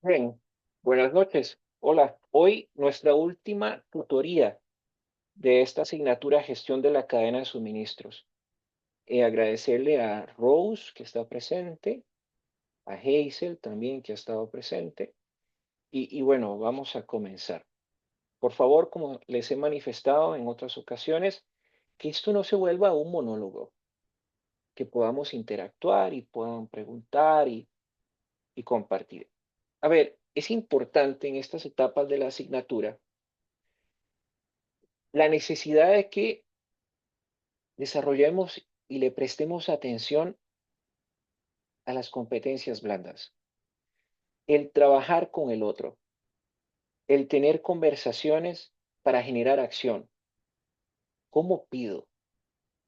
Bien, buenas noches. Hola, hoy nuestra última tutoría de esta asignatura Gestión de la Cadena de Suministros. Agradecerle a Rose, que está presente, a Hazel también, que ha estado presente. Y bueno, vamos a comenzar. Por favor, como les he manifestado en otras ocasiones, que esto no se vuelva un monólogo, que podamos interactuar y puedan preguntar y compartir. A ver, es importante en estas etapas de la asignatura la necesidad de que desarrollemos y le prestemos atención a las competencias blandas, el trabajar con el otro, el tener conversaciones para generar acción. ¿Cómo pido?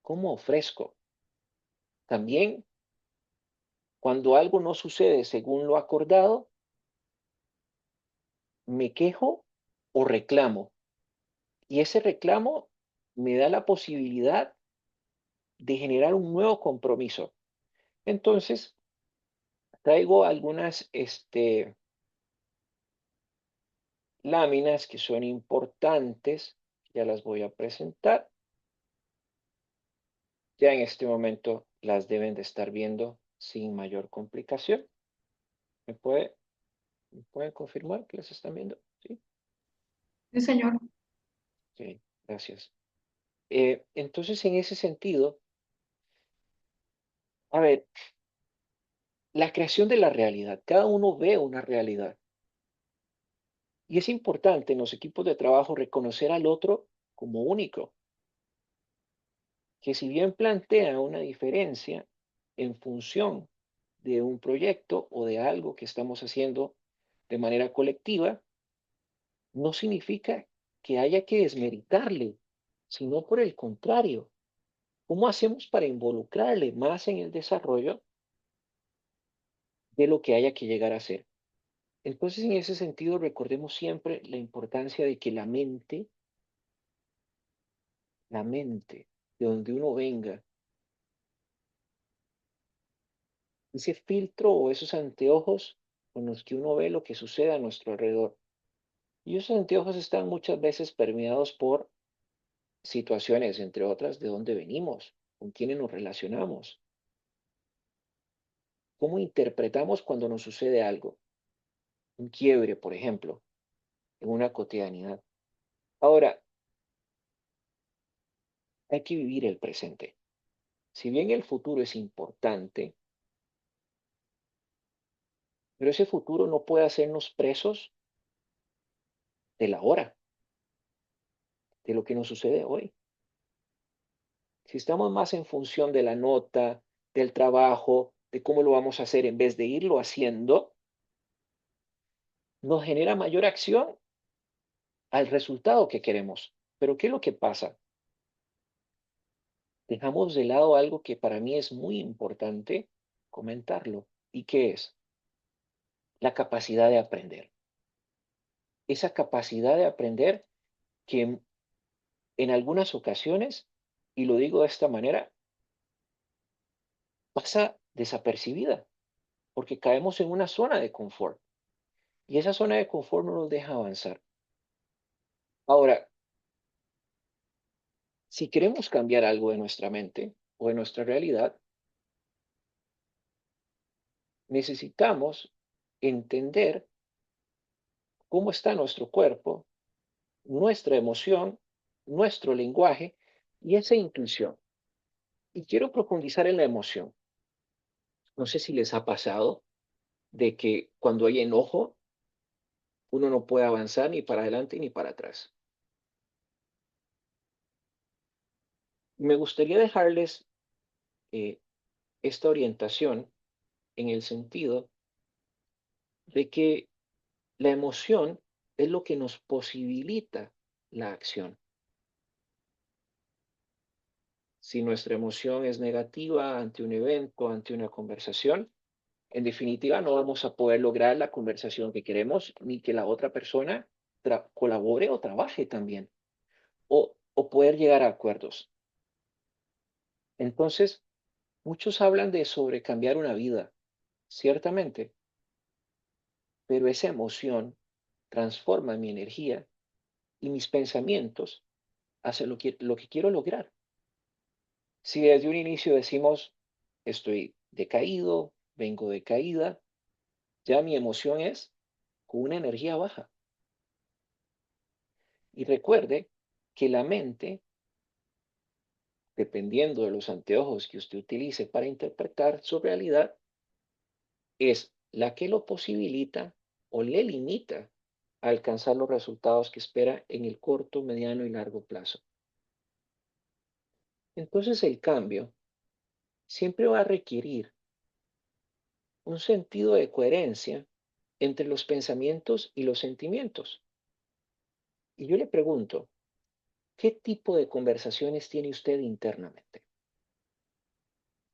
¿Cómo ofrezco? También, cuando algo no sucede según lo acordado, me quejo o reclamo. Y ese reclamo me da la posibilidad de generar un nuevo compromiso. Entonces, traigo algunas láminas que son importantes, ya las voy a presentar. Ya en este momento las deben de estar viendo sin mayor complicación. ¿Me puede, me pueden confirmar que las están viendo? Sí, Sí, señor. sí, gracias. Entonces, en ese sentido, a ver, la creación de la realidad, cada uno ve una realidad. Y es importante en los equipos de trabajo reconocer al otro como único, que si bien plantea una diferencia en función de un proyecto o de algo que estamos haciendo de manera colectiva, no significa que haya que desmeritarle, sino por el contrario, ¿cómo hacemos para involucrarle más en el desarrollo de lo que haya que llegar a ser? Entonces, en ese sentido, recordemos siempre la importancia de que la mente, de donde uno venga, ese filtro o esos anteojos con los que uno ve lo que sucede a nuestro alrededor. Y esos anteojos están muchas veces permeados por situaciones, entre otras, de dónde venimos, con quiénes nos relacionamos, cómo interpretamos cuando nos sucede algo, un quiebre, por ejemplo, en una cotidianidad. Ahora, hay que vivir el presente. Si bien el futuro es importante, pero ese futuro no puede hacernos presos de la hora, de lo que nos sucede hoy. Si estamos más en función de la nota, del trabajo, de cómo lo vamos a hacer en vez de irlo haciendo, nos genera mayor acción al resultado que queremos. Pero ¿qué es lo que pasa? Dejamos de lado algo que para mí es muy importante comentarlo. ¿Y qué es? La capacidad de aprender. Esa capacidad de aprender que en algunas ocasiones, y lo digo de esta manera, pasa desapercibida, porque caemos en una zona de confort. Y esa zona de confort no nos deja avanzar. Ahora, si queremos cambiar algo de nuestra mente o de nuestra realidad, necesitamos entender cómo está nuestro cuerpo, nuestra emoción, nuestro lenguaje y esa intuición. Y quiero profundizar en la emoción. No sé si les ha pasado de que cuando hay enojo, uno no puede avanzar ni para adelante ni para atrás. Me gustaría dejarles eh, esta orientación en el sentido de que la emoción es lo que nos posibilita la acción. Si nuestra emoción es negativa ante un evento, ante una conversación, en definitiva no vamos a poder lograr la conversación que queremos ni que la otra persona colabore o trabaje también o poder llegar a acuerdos. Entonces, muchos hablan de sobrecambiar una vida, ciertamente, pero esa emoción transforma mi energía y mis pensamientos hacia lo que quiero lograr. Si desde un inicio decimos, estoy decaído, vengo de caída, ya mi emoción es con una energía baja. Y recuerde que la mente, dependiendo de los anteojos que usted utilice para interpretar su realidad, es la que lo posibilita o le limita a alcanzar los resultados que espera en el corto, mediano y largo plazo. Entonces el cambio siempre va a requerir un sentido de coherencia entre los pensamientos y los sentimientos. Y yo le pregunto, ¿qué tipo de conversaciones tiene usted internamente?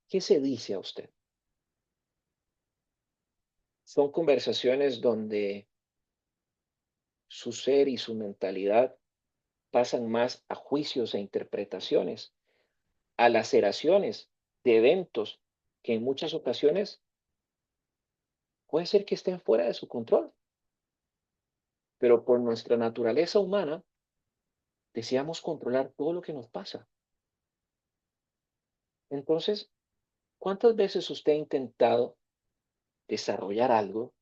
¿Qué se dice a usted? ¿Son conversaciones donde su ser y su mentalidad pasan más a juicios e interpretaciones, a laceraciones de eventos que en muchas ocasiones puede ser que estén fuera de su control, pero por nuestra naturaleza humana deseamos controlar todo lo que nos pasa? Entonces, ¿cuántas veces usted ha intentado desarrollar algo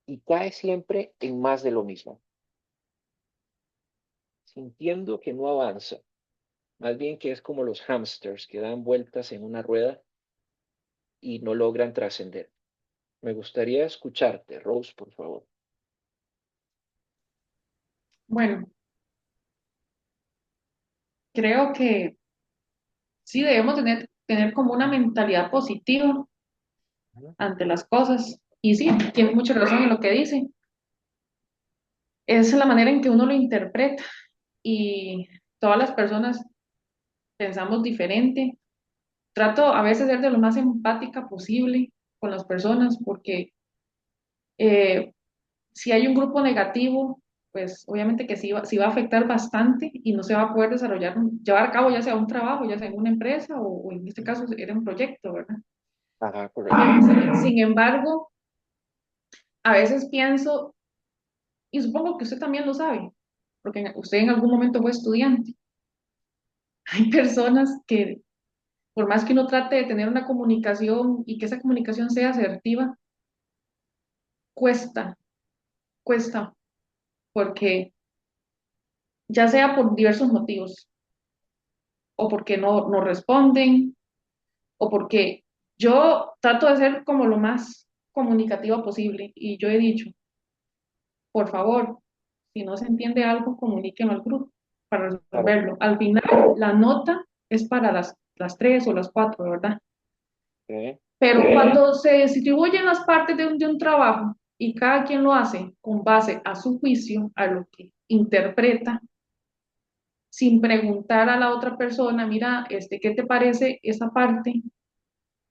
y cae siempre en más de lo mismo, sintiendo que no avanza? Más bien que es como los hámsters que dan vueltas en una rueda y no logran trascender. Me gustaría escucharte, Rose, por favor. Bueno, creo que sí debemos tener como una mentalidad positiva Ujú. ante las cosas. Y sí, tiene mucha razón en lo que dice. Es la manera en que uno lo interpreta y todas las personas pensamos diferente. Trato a veces de ser de lo más empática posible con las personas porque eh, si hay un grupo negativo, pues obviamente que sí va a afectar bastante y no se va a poder desarrollar, llevar a cabo ya sea un trabajo, ya sea en una empresa o en este caso era un proyecto, ¿verdad? Ajá, correcto. Sin embargo, a veces pienso, y supongo que usted también lo sabe, porque usted en algún momento fue estudiante, hay personas que por más que uno trate de tener una comunicación y que esa comunicación sea asertiva, cuesta, cuesta, porque ya sea por diversos motivos, o porque no responden, o porque yo trato de ser como lo más comunicativa posible y yo he dicho, por favor, si no se entiende algo, comuníquenlo al grupo para Claro. resolverlo. Al final, la nota es para las 3 o las 4, ¿verdad? Ok. Pero cuando se distribuyen las partes de un trabajo y cada quien lo hace con base a su juicio, a lo que interpreta, sin preguntar a la otra persona, mira, ¿qué te parece esa parte?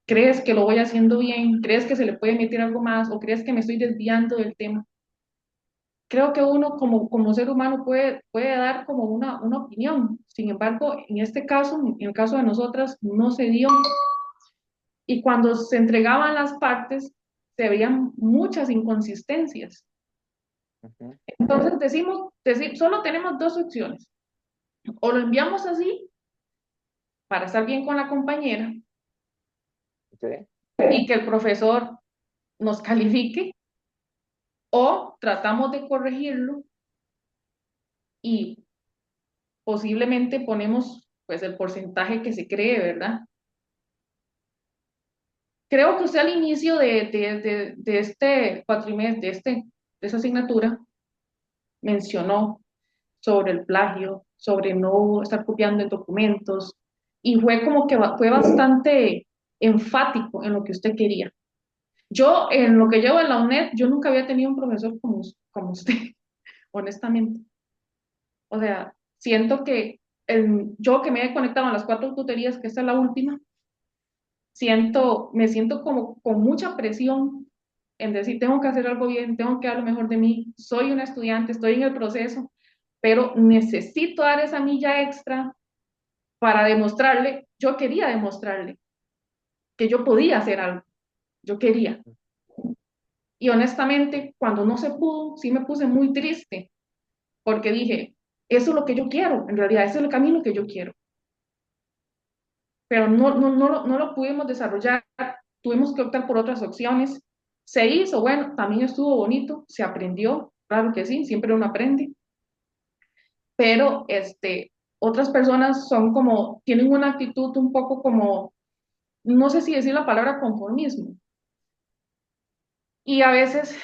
¿Crees que lo voy haciendo bien? ¿Crees que se le puede meter algo más? ¿O crees que me estoy desviando del tema? Creo que uno como ser humano puede dar como una opinión. Sin embargo, en este caso, en el caso de nosotras, no se dio. Y cuando se entregaban las partes, se veían muchas inconsistencias. Ujú. Entonces solo tenemos dos opciones. O lo enviamos así para estar bien con la compañera Ok. y que el profesor nos califique, o tratamos de corregirlo y posiblemente ponemos pues el porcentaje que se cree, ¿verdad? Creo que usted al inicio de este cuatrimestre, de esta asignatura, mencionó sobre el plagio, sobre no estar copiando en documentos, y fue como que fue bastante enfático en lo que usted quería. Yo, en lo que llevo en la UNED, yo nunca había tenido un profesor como usted, honestamente. O sea, siento que yo que me he conectado a las 4 tutorías, que esta es la última, me siento como con mucha presión en decir, tengo que hacer algo bien, tengo que dar lo mejor de mí, soy una estudiante, estoy en el proceso, pero necesito dar esa milla extra para demostrarle, yo quería demostrarle que yo podía hacer algo, yo quería. Y honestamente, cuando no se pudo, sí me puse muy triste, porque dije, eso es lo que yo quiero, en realidad ese es el camino que yo quiero, pero no lo pudimos desarrollar, tuvimos que optar por otras opciones. Se hizo, bueno, también estuvo bonito, se aprendió, claro que sí, siempre uno aprende, pero otras personas son como, tienen una actitud un poco como, no sé si decir la palabra conformismo, y a veces,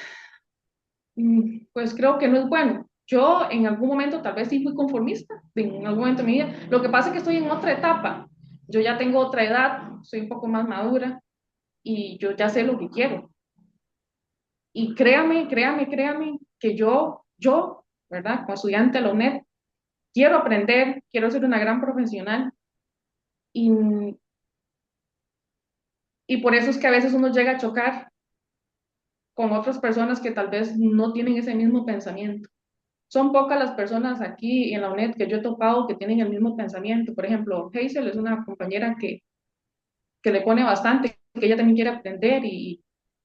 pues creo que no es bueno. Yo en algún momento tal vez sí fui conformista, en algún momento de mi vida. Lo que pasa es que estoy en otra etapa. Yo ya tengo otra edad, soy un poco más madura y yo ya sé lo que quiero. Y créame que ¿verdad? Como estudiante de la UNED, quiero aprender, quiero ser una gran profesional y, y por eso es que a veces uno llega a chocar con otras personas que tal vez no tienen ese mismo pensamiento. Son pocas las personas aquí en la UNED que yo he topado que tienen el mismo pensamiento. Por ejemplo, Hazel es una compañera que le pone bastante, que ella también quiere aprender y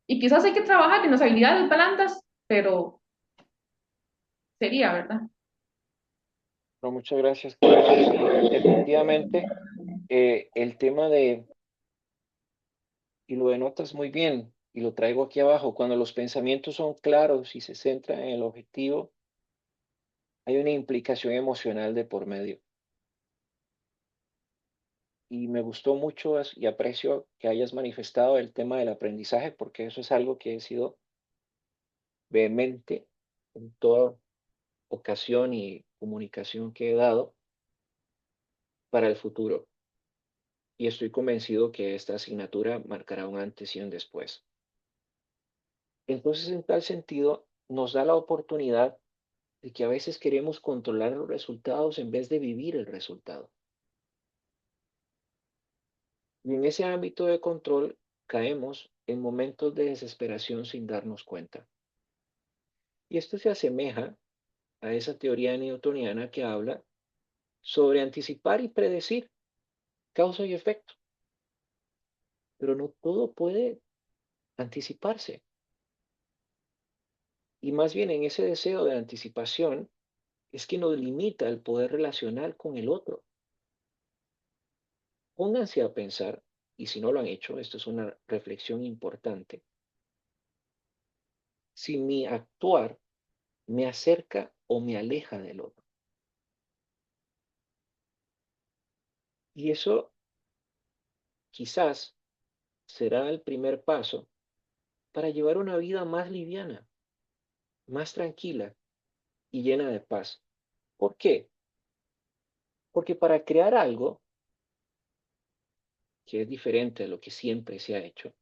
quizás hay que trabajar en las habilidades blandas, pero sería, ¿verdad? No, muchas gracias, Karen. Sí, definitivamente el tema de, y lo denotas muy bien, y lo traigo aquí abajo, cuando los pensamientos son claros y se centran en el objetivo, hay una implicación emocional de por medio. Y me gustó mucho y aprecio que hayas manifestado el tema del aprendizaje, porque eso es algo que he sido vehemente en toda ocasión y comunicación que he dado para el futuro. Y estoy convencido que esta asignatura marcará un antes y un después. Entonces, en tal sentido, nos da la oportunidad de que a veces queremos controlar los resultados en vez de vivir el resultado. Y en ese ámbito de control caemos en momentos de desesperación sin darnos cuenta. Y esto se asemeja a esa teoría newtoniana que habla sobre anticipar y predecir causa y efecto. Pero no todo puede anticiparse. Y más bien en ese deseo de anticipación es que nos limita el poder relacionar con el otro. Pónganse a pensar, y si no lo han hecho, esto es una reflexión importante, si mi actuar me acerca o me aleja del otro. Y eso quizás será el primer paso para llevar una vida más liviana, más tranquila y llena de paz. ¿Por qué? Porque para crear algo que es diferente de lo que siempre se ha hecho,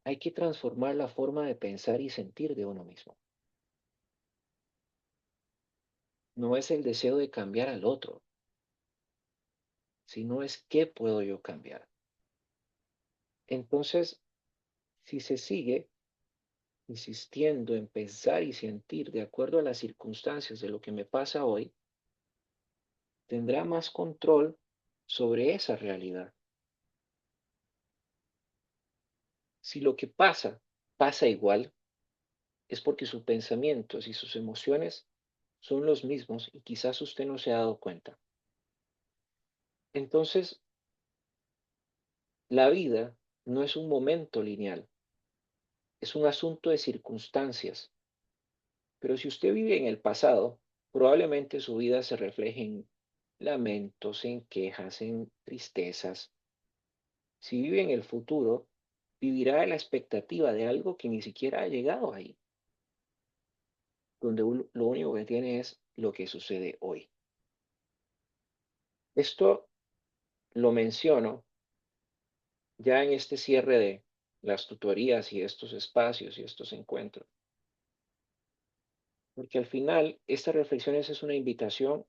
hay que transformar la forma de pensar y sentir de uno mismo. No es el deseo de cambiar al otro, sino es qué puedo yo cambiar. Entonces, si se sigue insistiendo en pensar y sentir de acuerdo a las circunstancias de lo que me pasa hoy, tendrá más control sobre esa realidad. Si lo que pasa igual, es porque sus pensamientos y sus emociones son los mismos y quizás usted no se ha dado cuenta. Entonces, la vida no es un momento lineal, es un asunto de circunstancias. Pero si usted vive en el pasado, probablemente su vida se refleje en lamentos, en quejas, en tristezas. Si vive en el futuro, vivirá en la expectativa de algo que ni siquiera ha llegado ahí, donde lo único que tiene es lo que sucede hoy. Esto lo menciono ya en este cierre de las tutorías y estos espacios y estos encuentros, porque al final estas reflexiones es una invitación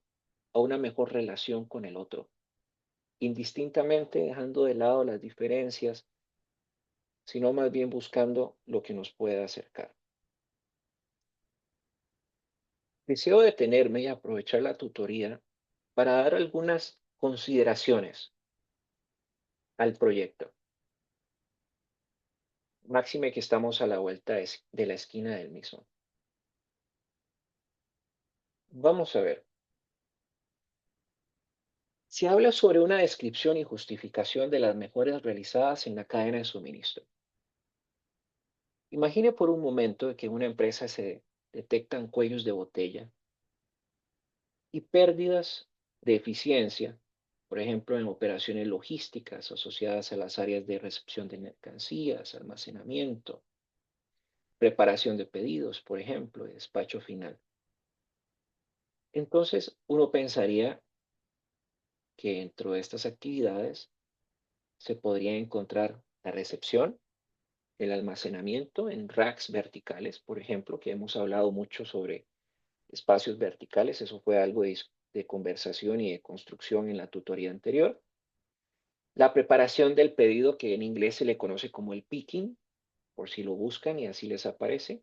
a una mejor relación con el otro, indistintamente dejando de lado las diferencias, sino más bien buscando lo que nos pueda acercar. Deseo detenerme y aprovechar la tutoría para dar algunas consideraciones al proyecto. máxime que estamos a la vuelta de la esquina del mismo. Vamos a ver. Se habla sobre una descripción y justificación de las mejoras realizadas en la cadena de suministro. Imagine por un momento que en una empresa se detectan cuellos de botella y pérdidas de eficiencia, por ejemplo, en operaciones logísticas asociadas a las áreas de recepción de mercancías, almacenamiento, preparación de pedidos, por ejemplo, y despacho final. Entonces, uno pensaría que dentro de estas actividades se podría encontrar la recepción, el almacenamiento en racks verticales, por ejemplo, que hemos hablado mucho sobre espacios verticales, eso fue algo de conversación y de construcción en la tutoría anterior. La preparación del pedido, que en inglés se le conoce como el picking, por si lo buscan y así les aparece.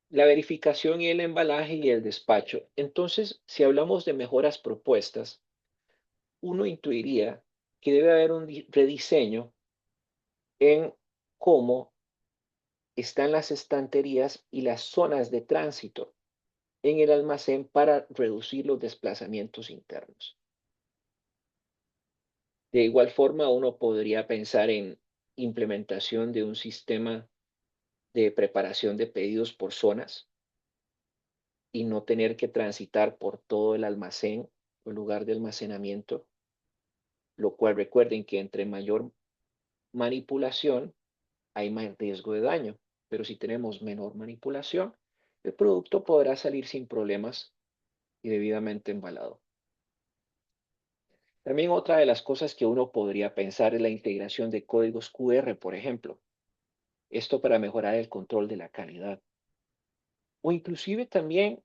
La verificación y el embalaje y el despacho. Entonces, si hablamos de mejoras propuestas, uno intuiría que debe haber un rediseño en cómo están las estanterías y las zonas de tránsito en el almacén para reducir los desplazamientos internos. De igual forma, uno podría pensar en implementación de un sistema de preparación de pedidos por zonas y no tener que transitar por todo el almacén o lugar de almacenamiento, lo cual recuerden que entre mayor manipulación hay más riesgo de daño, pero si tenemos menor manipulación, el producto podrá salir sin problemas y debidamente embalado. También otra de las cosas que uno podría pensar es la integración de códigos QR, por ejemplo. Esto para mejorar el control de la calidad. O inclusive también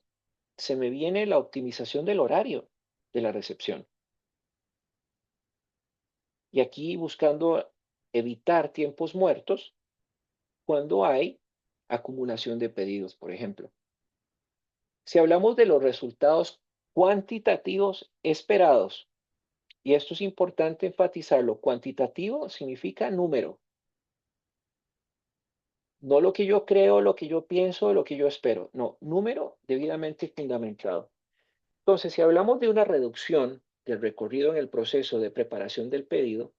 se me viene la optimización del horario de la recepción. Y aquí buscando evitar tiempos muertos cuando hay acumulación de pedidos, por ejemplo. Si hablamos de los resultados cuantitativos esperados, y esto es importante enfatizarlo, cuantitativo significa número, no lo que yo creo, lo que yo pienso, lo que yo espero, no, número debidamente fundamentado. Entonces, si hablamos de una reducción del recorrido en el proceso de preparación del pedido,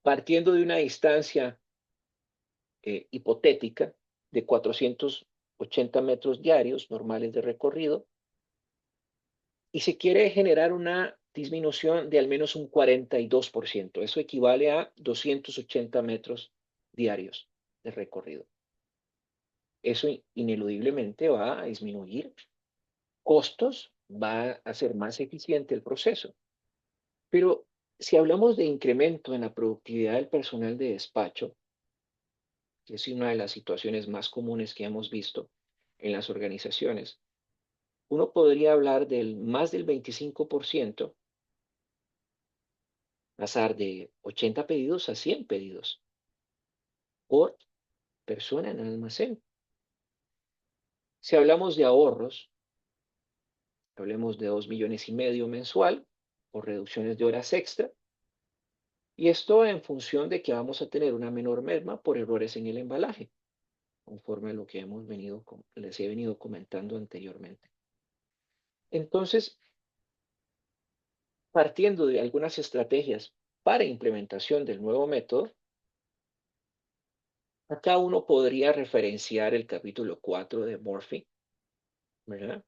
partiendo de una distancia hipotética de 480 metros diarios normales de recorrido, y se quiere generar una disminución de al menos un 42%. Eso equivale a 280 metros diarios de recorrido. Eso ineludiblemente va a disminuir costos, va a hacer más eficiente el proceso. Pero si hablamos de incremento en la productividad del personal de despacho, que es una de las situaciones más comunes que hemos visto en las organizaciones, uno podría hablar del más del 25%, pasar de 80 pedidos a 100 pedidos por persona en el almacén. Si hablamos de ahorros, hablemos de 2,5 millones mensual por reducciones de horas extra, y esto en función de que vamos a tener una menor merma por errores en el embalaje, conforme a lo que les he venido comentando anteriormente. Entonces, partiendo de algunas estrategias para implementación del nuevo método, acá uno podría referenciar el capítulo 4 de Murphy, ¿verdad?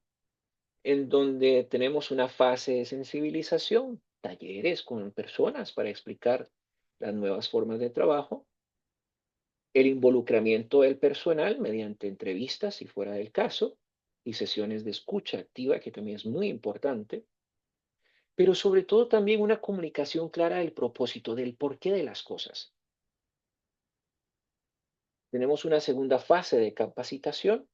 En donde tenemos una fase de sensibilización, talleres con personas para explicar las nuevas formas de trabajo, el involucramiento del personal mediante entrevistas, si fuera del caso, y sesiones de escucha activa, que también es muy importante, pero sobre todo también una comunicación clara del propósito, del porqué de las cosas. Tenemos una segunda fase de capacitación.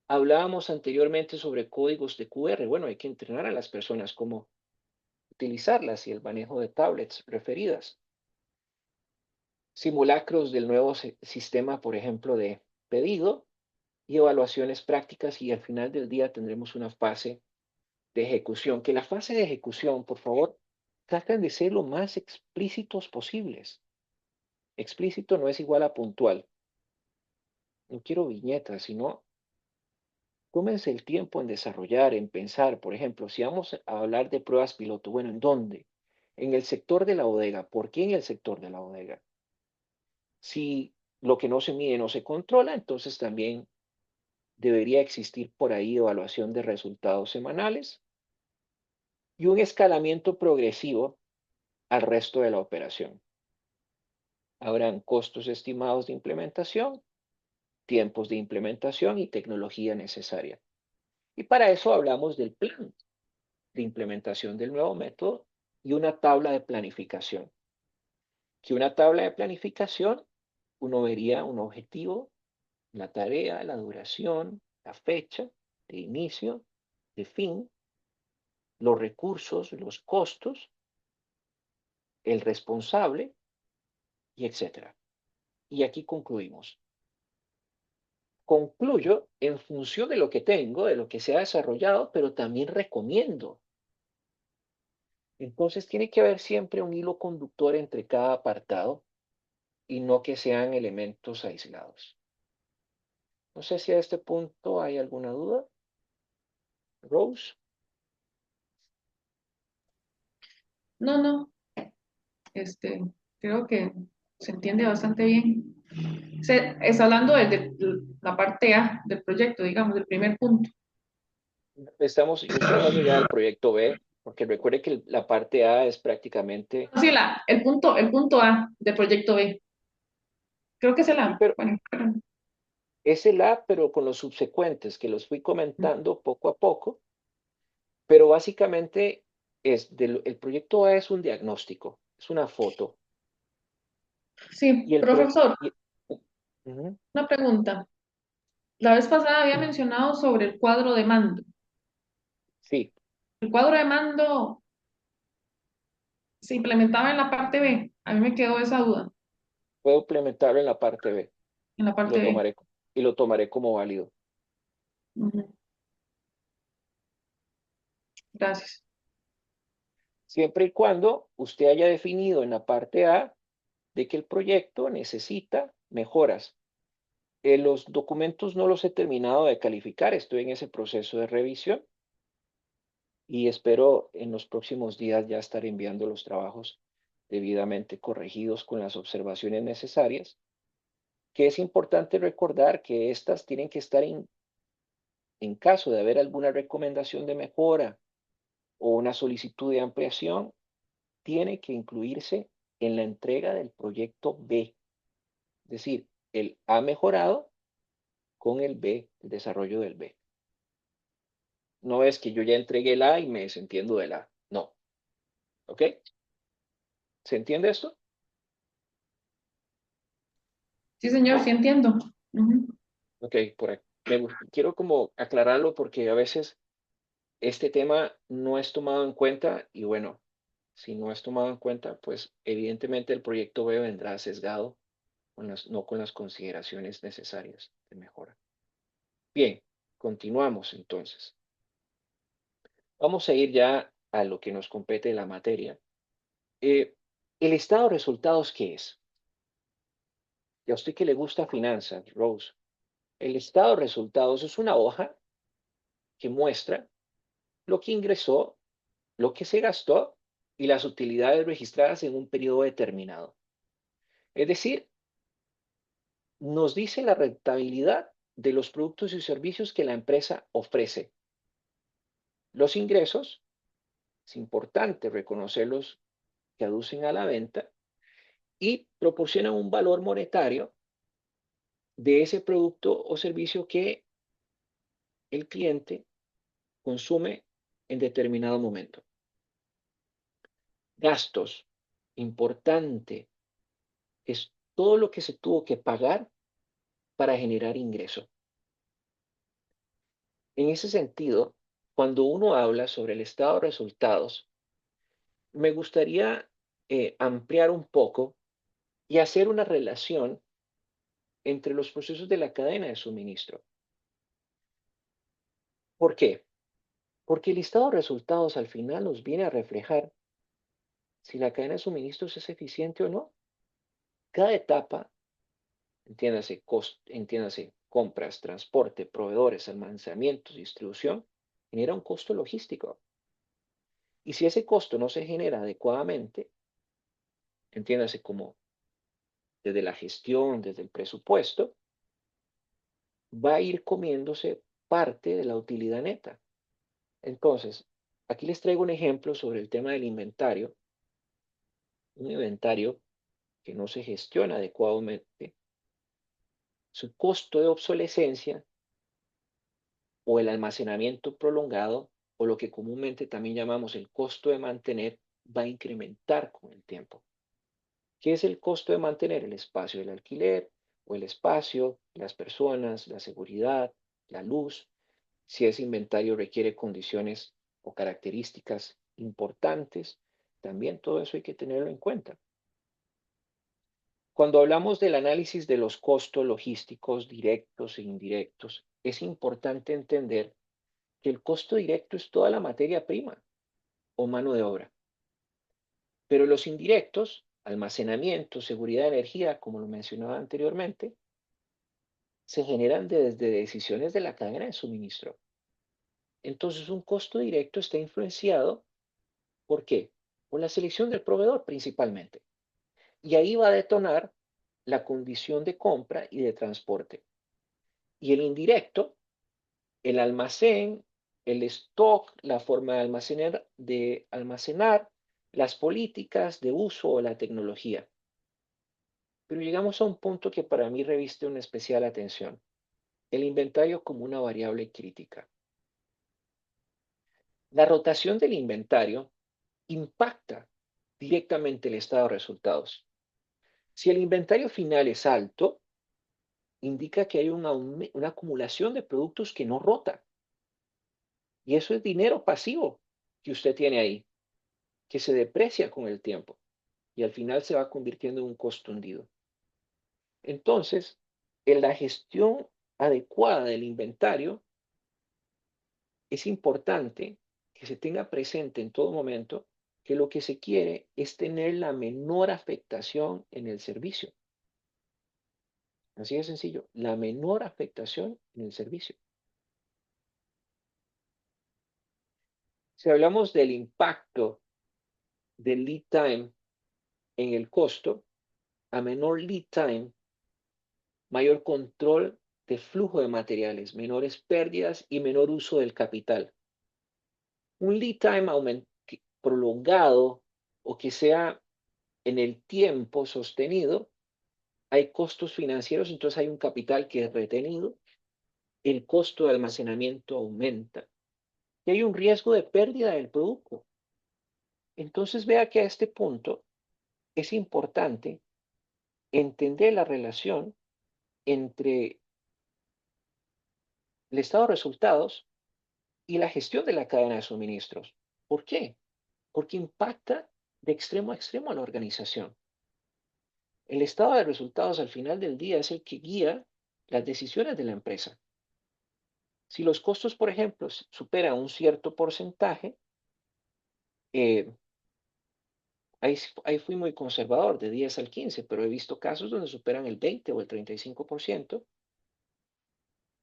Hablábamos anteriormente sobre códigos de QR. Bueno, hay que entrenar a las personas cómo utilizarlas y el manejo de tablets referidas. Simulacros del nuevo sistema, por ejemplo, de pedido y evaluaciones prácticas, y al final del día tendremos una fase de ejecución. Que la fase de ejecución, por favor, traten de ser lo más explícitos posibles. explícito no es igual a puntual. No quiero viñetas, sino tómense el tiempo en desarrollar, en pensar. Por ejemplo, si vamos a hablar de pruebas piloto, bueno, ¿en dónde? En el sector de la bodega. ¿Por qué en el sector de la bodega? Si lo que no se mide no se controla, entonces también debería existir por ahí evaluación de resultados semanales y un escalamiento progresivo al resto de la operación. Habrán costos estimados de implementación, tiempos de implementación y tecnología necesaria. Y para eso hablamos del plan de implementación del nuevo método y una tabla de planificación. Que una tabla de planificación, uno vería un objetivo, la tarea, la duración, la fecha de inicio, de fin, los recursos, los costos, el responsable y etcétera. Y aquí concluimos. Concluyo en función de lo que tengo, de lo que se ha desarrollado, pero también recomiendo. Entonces tiene que haber siempre un hilo conductor entre cada apartado y no que sean elementos aislados. No sé si a este punto hay alguna duda. Rose. No, no, este, creo que se entiende bastante bien. Es hablando de la parte A del proyecto, digamos, del primer punto. Yo estoy hablando ya del proyecto B, porque recuerde que la parte A es prácticamente, Sí, el punto A del proyecto B. Creo que es el sí, A. pero Bueno, es el A, pero con los subsecuentes que los fui comentando poco a poco, pero básicamente el proyecto A es un diagnóstico, es una foto, sí, y el proyecto, profesor, una pregunta. La vez pasada había mencionado sobre el cuadro de mando. sí, El cuadro de mando se implementaba en la parte B. A mí me quedó esa duda puedo implementarlo en la parte B en la y parte B. lo tomaré como válido. Ujú. Gracias. Siempre y cuando usted haya definido en la parte A de que el proyecto necesita mejoras. Los documentos no los he terminado de calificar, estoy en ese proceso de revisión y espero en los próximos días ya estar enviando los trabajos debidamente corregidos con las observaciones necesarias, que es importante recordar que estas tienen que estar en caso de haber alguna recomendación de mejora o una solicitud de ampliación, tiene que incluirse en la entrega del proyecto B. Es decir, el A mejorado con el B, el desarrollo del B. No es que yo ya entregué el A y me desentiendo del A. No. ¿Ok? ¿Se entiende esto? Sí, señor, sí entiendo. Ujú. Ok, quiero como aclararlo porque a veces este tema no es tomado en cuenta y bueno, si no es tomado en cuenta, pues evidentemente el proyecto B vendrá sesgado no con las consideraciones necesarias de mejora. Bien, continuamos entonces. Vamos a ir ya a lo que nos compete de la materia. ¿El estado de resultados qué es? Y a usted que le gusta finanzas, Rose, el estado de resultados es una hoja que muestra lo que ingresó, lo que se gastó y las utilidades registradas en un periodo determinado. Es decir, nos dice la rentabilidad de los productos y servicios que la empresa ofrece. Los ingresos, es importante reconocerlos que aducen a la venta y proporcionan un valor monetario de ese producto o servicio que el cliente consume en determinado momento. Gastos, importante, es todo lo que se tuvo que pagar para generar ingreso. En ese sentido, cuando uno habla sobre el estado de resultados, me gustaría ampliar un poco y hacer una relación entre los procesos de la cadena de suministro. ¿Por qué? Porque el estado de resultados al final nos viene a reflejar si la cadena de suministros es eficiente o no. Cada etapa, entiéndase, compras, transporte, proveedores, almacenamientos, distribución, genera un costo logístico. Y si ese costo no se genera adecuadamente, entiéndase como desde la gestión, desde el presupuesto, va a ir comiéndose parte de la utilidad neta. Entonces, aquí les traigo un ejemplo sobre el tema del inventario. Un inventario que no se gestiona adecuadamente, su costo de obsolescencia o el almacenamiento prolongado, o lo que comúnmente también llamamos el costo de mantener, va a incrementar con el tiempo. ¿Qué es el costo de mantener? El espacio del alquiler o el espacio, las personas, la seguridad, la luz. Si ese inventario requiere condiciones o características importantes, también todo eso hay que tenerlo en cuenta. Cuando hablamos del análisis de los costos logísticos directos e indirectos, es importante entender que el costo directo es toda la materia prima o mano de obra, pero los indirectos, almacenamiento, seguridad de energía, como lo mencionaba anteriormente, se generan desde decisiones de la cadena de suministro. Entonces, un costo directo está influenciado, ¿por qué? Por la selección del proveedor principalmente. Y ahí va a detonar la condición de compra y de transporte. Y el indirecto, el almacén, el stock, la forma de almacenar, las políticas de uso o la tecnología. Pero llegamos a un punto que para mí reviste una especial atención, el inventario como una variable crítica. La rotación del inventario impacta directamente el estado de resultados. Si el inventario final es alto, indica que hay una acumulación de productos que no rota. Y eso es dinero pasivo que usted tiene ahí, que se deprecia con el tiempo y al final se va convirtiendo en un costo hundido. Entonces, en la gestión adecuada del inventario, es importante que se tenga presente en todo momento que lo que se quiere es tener la menor afectación en el servicio. Así de sencillo, la menor afectación en el servicio. Si hablamos del impacto del lead time en el costo, a menor lead time, mayor control de flujo de materiales, menores pérdidas y menor uso del capital. Un lead time prolongado o que sea en el tiempo sostenido, hay costos financieros, entonces hay un capital que es retenido, el costo de almacenamiento aumenta y hay un riesgo de pérdida del producto. Entonces vea que a este punto es importante entender la relación entre el estado de resultados y la gestión de la cadena de suministros. ¿Por qué? Porque impacta de extremo a extremo a la organización. El estado de resultados al final del día es el que guía las decisiones de la empresa. Si los costos, por ejemplo, superan un cierto porcentaje, eh, ahí fui muy conservador, de 10 al 15, pero he visto casos donde superan el 20 o el 35%,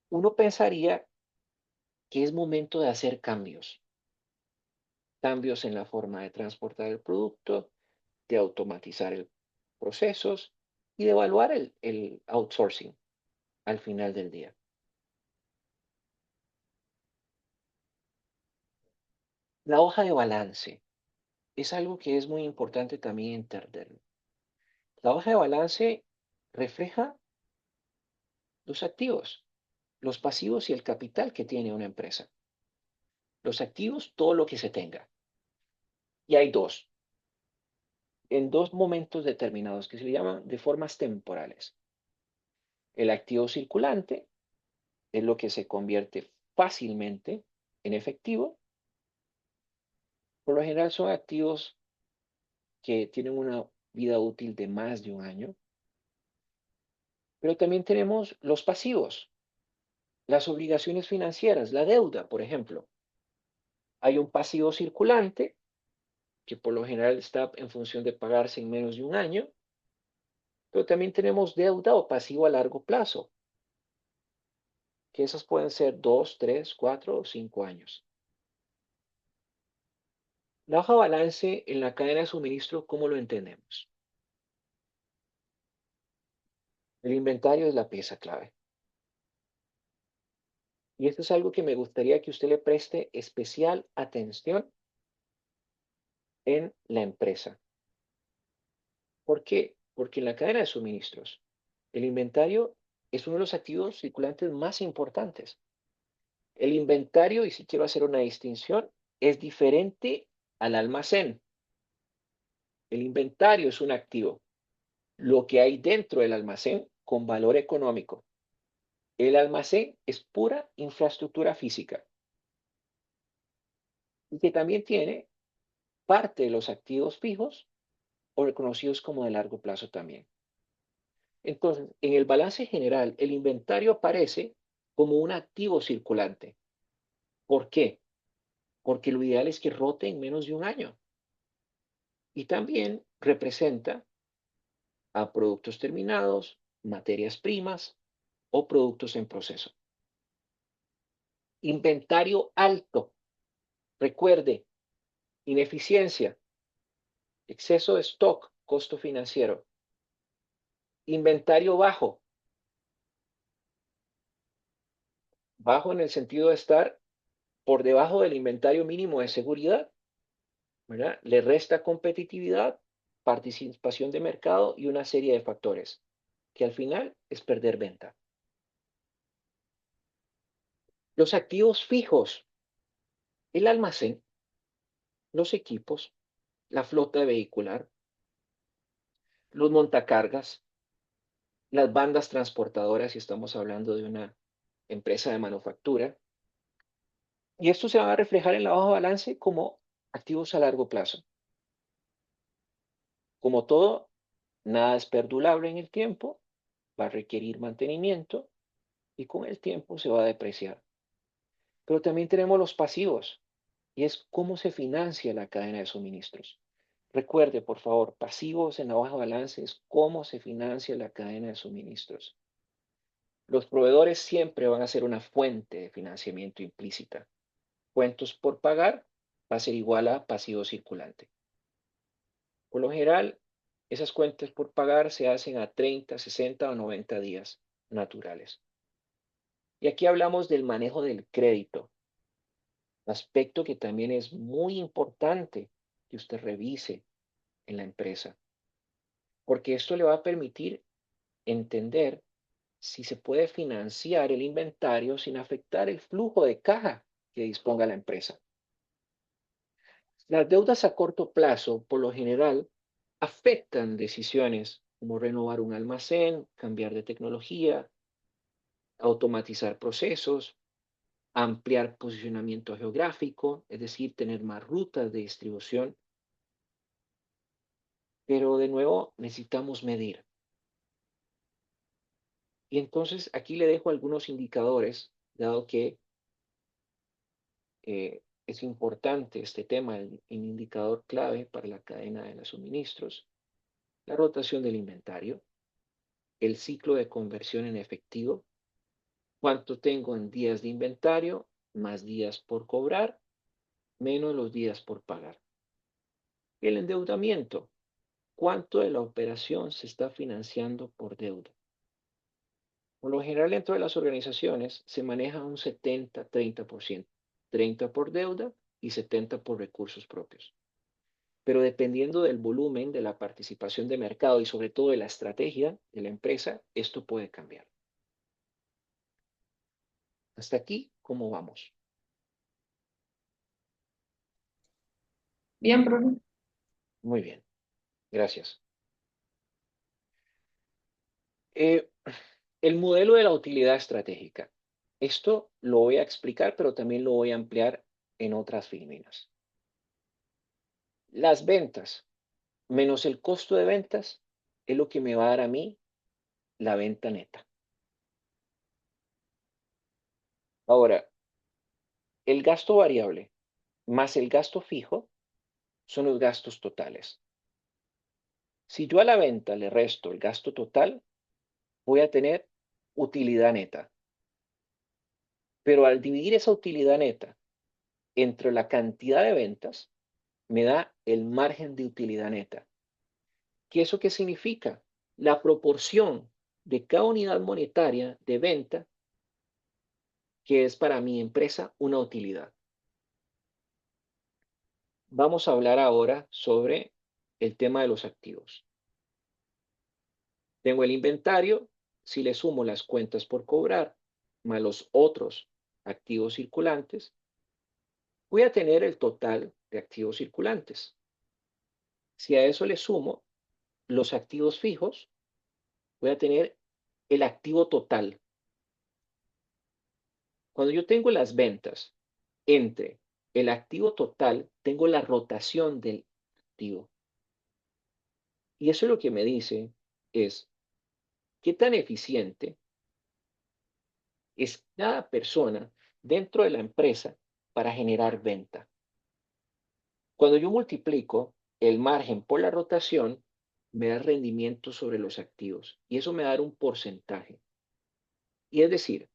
uno pensaría que es momento de hacer cambios. Cambios en la forma de transportar el producto, de automatizar procesos y de evaluar el outsourcing al final del día. La hoja de balance es algo que es muy importante también entender. La hoja de balance refleja los activos, los pasivos y el capital que tiene una empresa. Los activos, todo lo que se tenga. Y hay en dos momentos determinados que se le llaman de formas temporales. El activo circulante es lo que se convierte fácilmente en efectivo. Por lo general son activos que tienen una vida útil de más de un año. Pero también tenemos los pasivos, las obligaciones financieras, la deuda, por ejemplo. Hay un pasivo circulante que por lo general está en función de pagarse en menos de un año. Pero también tenemos deuda o pasivo a largo plazo, que esas pueden ser 2, 3, 4 o 5 años. La hoja balance en la cadena de suministro, ¿cómo lo entendemos? El inventario es la pieza clave. Y esto es algo que me gustaría que usted le preste especial atención en la empresa. ¿Por qué? Porque en la cadena de suministros, el inventario es uno de los activos circulantes más importantes. El inventario, y si quiero hacer una distinción, es diferente al almacén. El inventario es un activo, lo que hay dentro del almacén con valor económico. El almacén es pura infraestructura física y que también tiene parte de los activos fijos o reconocidos como de largo plazo también. Entonces, en el balance general, el inventario aparece como un activo circulante. ¿Por qué? Porque lo ideal es que rote en menos de un año. Y también representa a productos terminados, materias primas o productos en proceso. Inventario alto. Recuerde, ineficiencia, exceso de stock, costo financiero. Inventario bajo. Bajo en el sentido de estar por debajo del inventario mínimo de seguridad, ¿verdad? Le resta competitividad, participación de mercado y una serie de factores, que al final es perder venta. Los activos fijos, el almacén, los equipos, la flota vehicular, los montacargas, las bandas transportadoras, si estamos hablando de una empresa de manufactura. Y esto se va a reflejar en la hoja de balance como activos a largo plazo. Como todo, nada es perdurable en el tiempo, va a requerir mantenimiento y con el tiempo se va a depreciar. Pero también tenemos los pasivos y es cómo se financia la cadena de suministros. Recuerde, por favor, pasivos en la hoja de balance es cómo se financia la cadena de suministros. Los proveedores siempre van a ser una fuente de financiamiento implícita. Cuentos por pagar va a ser igual a pasivo circulante. Por lo general, esas cuentas por pagar se hacen a 30, 60 o 90 días naturales. Y aquí hablamos del manejo del crédito, aspecto que también es muy importante que usted revise en la empresa, porque esto le va a permitir entender si se puede financiar el inventario sin afectar el flujo de caja que disponga la empresa. Las deudas a corto plazo, por lo general, afectan decisiones como renovar un almacén, cambiar de tecnología, automatizar procesos, ampliar posicionamiento geográfico, es decir, tener más rutas de distribución. Pero de nuevo necesitamos medir. Y entonces aquí le dejo algunos indicadores, dado que es importante este tema, el indicador clave para la cadena de los suministros, la rotación del inventario, el ciclo de conversión en efectivo, cuánto tengo en días de inventario, más días por cobrar, menos los días por pagar. El endeudamiento, cuánto de la operación se está financiando por deuda. Por lo general, dentro de las organizaciones se maneja un 70-30%, 30 por deuda y 70 por recursos propios. Pero dependiendo del volumen de la participación de mercado y sobre todo de la estrategia de la empresa, esto puede cambiar. Hasta aquí, ¿cómo vamos? Bien, profe. Muy bien, gracias. Eh, el modelo de la utilidad estratégica. Esto lo voy a explicar, pero también lo voy a ampliar en otras filipinas. Las ventas menos el costo de ventas es lo que me va a dar a mí la venta neta. Ahora, el gasto variable más el gasto fijo son los gastos totales. Si yo a la venta le resto el gasto total, voy a tener utilidad neta. Pero al dividir esa utilidad neta entre la cantidad de ventas, me da el margen de utilidad neta. ¿Qué eso qué significa? La proporción de cada unidad monetaria de venta que es para mi empresa una utilidad. Vamos a hablar ahora sobre el tema de los activos. Tengo el inventario, si le sumo las cuentas por cobrar más los otros activos circulantes, voy a tener el total de activos circulantes. Si a eso le sumo los activos fijos, voy a tener el activo total. Cuando yo tengo las ventas entre el activo total, tengo la rotación del activo. Y eso lo que me dice es qué tan eficiente es cada persona dentro de la empresa para generar venta. Cuando yo multiplico el margen por la rotación, me da rendimiento sobre los activos y eso me da un porcentaje. Y es decir,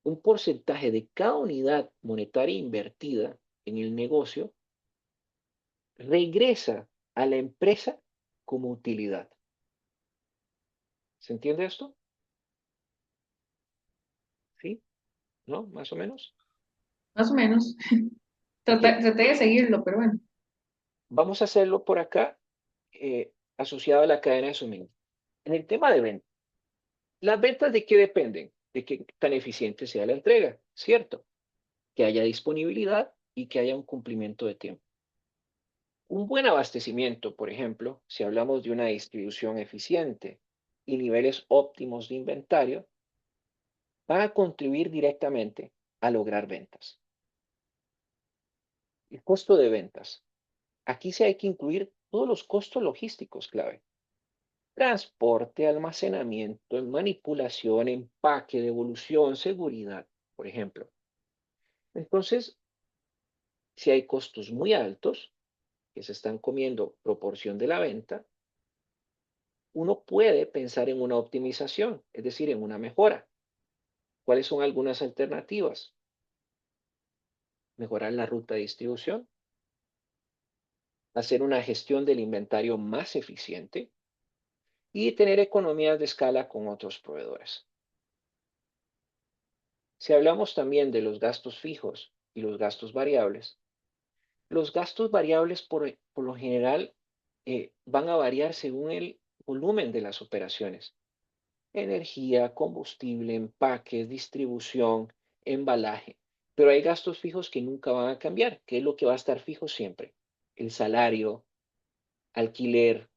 un porcentaje de cada unidad monetaria invertida en el negocio regresa a la empresa como utilidad. ¿Se entiende esto? ¿Sí? ¿No? ¿Más o menos? Más o menos. Ok, Traté de seguirlo, pero bueno. vamos a hacerlo por acá, asociado a la cadena de suministro. En el tema de ventas, ¿las ventas de qué dependen? De qué tan eficiente sea la entrega, ¿cierto? Que haya disponibilidad y que haya un cumplimiento de tiempo. Un buen abastecimiento, por ejemplo, si hablamos de una distribución eficiente y niveles óptimos de inventario, van a contribuir directamente a lograr ventas. El costo de ventas. Aquí sí hay que incluir todos los costos logísticos clave. Transporte, almacenamiento, manipulación, empaque, devolución, seguridad, por ejemplo. Entonces, si hay costos muy altos que se están comiendo proporción de la venta, uno puede pensar en una optimización, es decir, en una mejora. ¿Cuáles son algunas alternativas? Mejorar la ruta de distribución, hacer una gestión del inventario más eficiente y tener economías de escala con otros proveedores. Si hablamos también de los gastos fijos y los gastos variables por lo general van a variar según el volumen de las operaciones. Energía, combustible, empaques, distribución, embalaje. Pero hay gastos fijos que nunca van a cambiar, que es lo que va a estar fijo siempre. El salario, alquiler,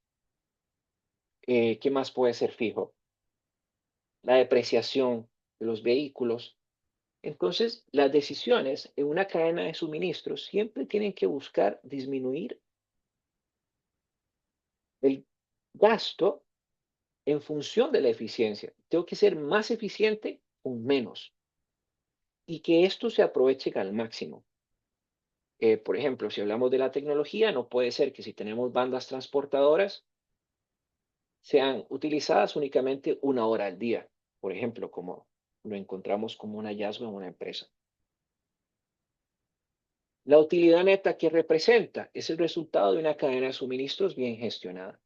¿qué más puede ser fijo? La depreciación de los vehículos. Entonces, las decisiones en una cadena de suministros siempre tienen que buscar disminuir el gasto en función de la eficiencia. Tengo que ser más eficiente con menos y que esto se aproveche al máximo. Por ejemplo, si hablamos de la tecnología, no puede ser que si tenemos bandas transportadoras sean utilizadas únicamente una hora al día, por ejemplo, como lo encontramos como un hallazgo en una empresa. La utilidad neta que representa es el resultado de una cadena de suministros bien gestionada.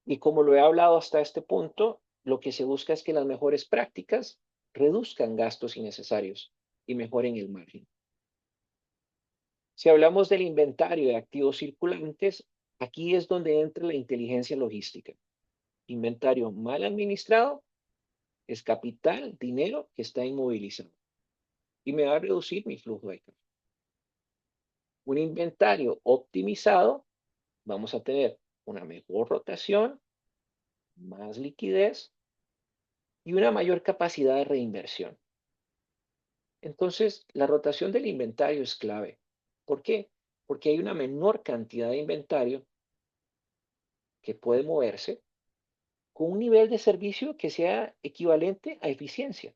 Y como lo he hablado hasta este punto, lo que se busca es que las mejores prácticas reduzcan gastos innecesarios y mejoren el margen. Si hablamos del inventario de activos circulantes, aquí es donde entra la inteligencia logística. Inventario mal administrado es capital, dinero que está inmovilizado y me va a reducir mi flujo de caja. Un inventario optimizado, vamos a tener una mejor rotación, más liquidez y una mayor capacidad de reinversión. Entonces, la rotación del inventario es clave. ¿Por qué? Porque hay una menor cantidad de inventario que puede moverse con un nivel de servicio que sea equivalente a eficiencia.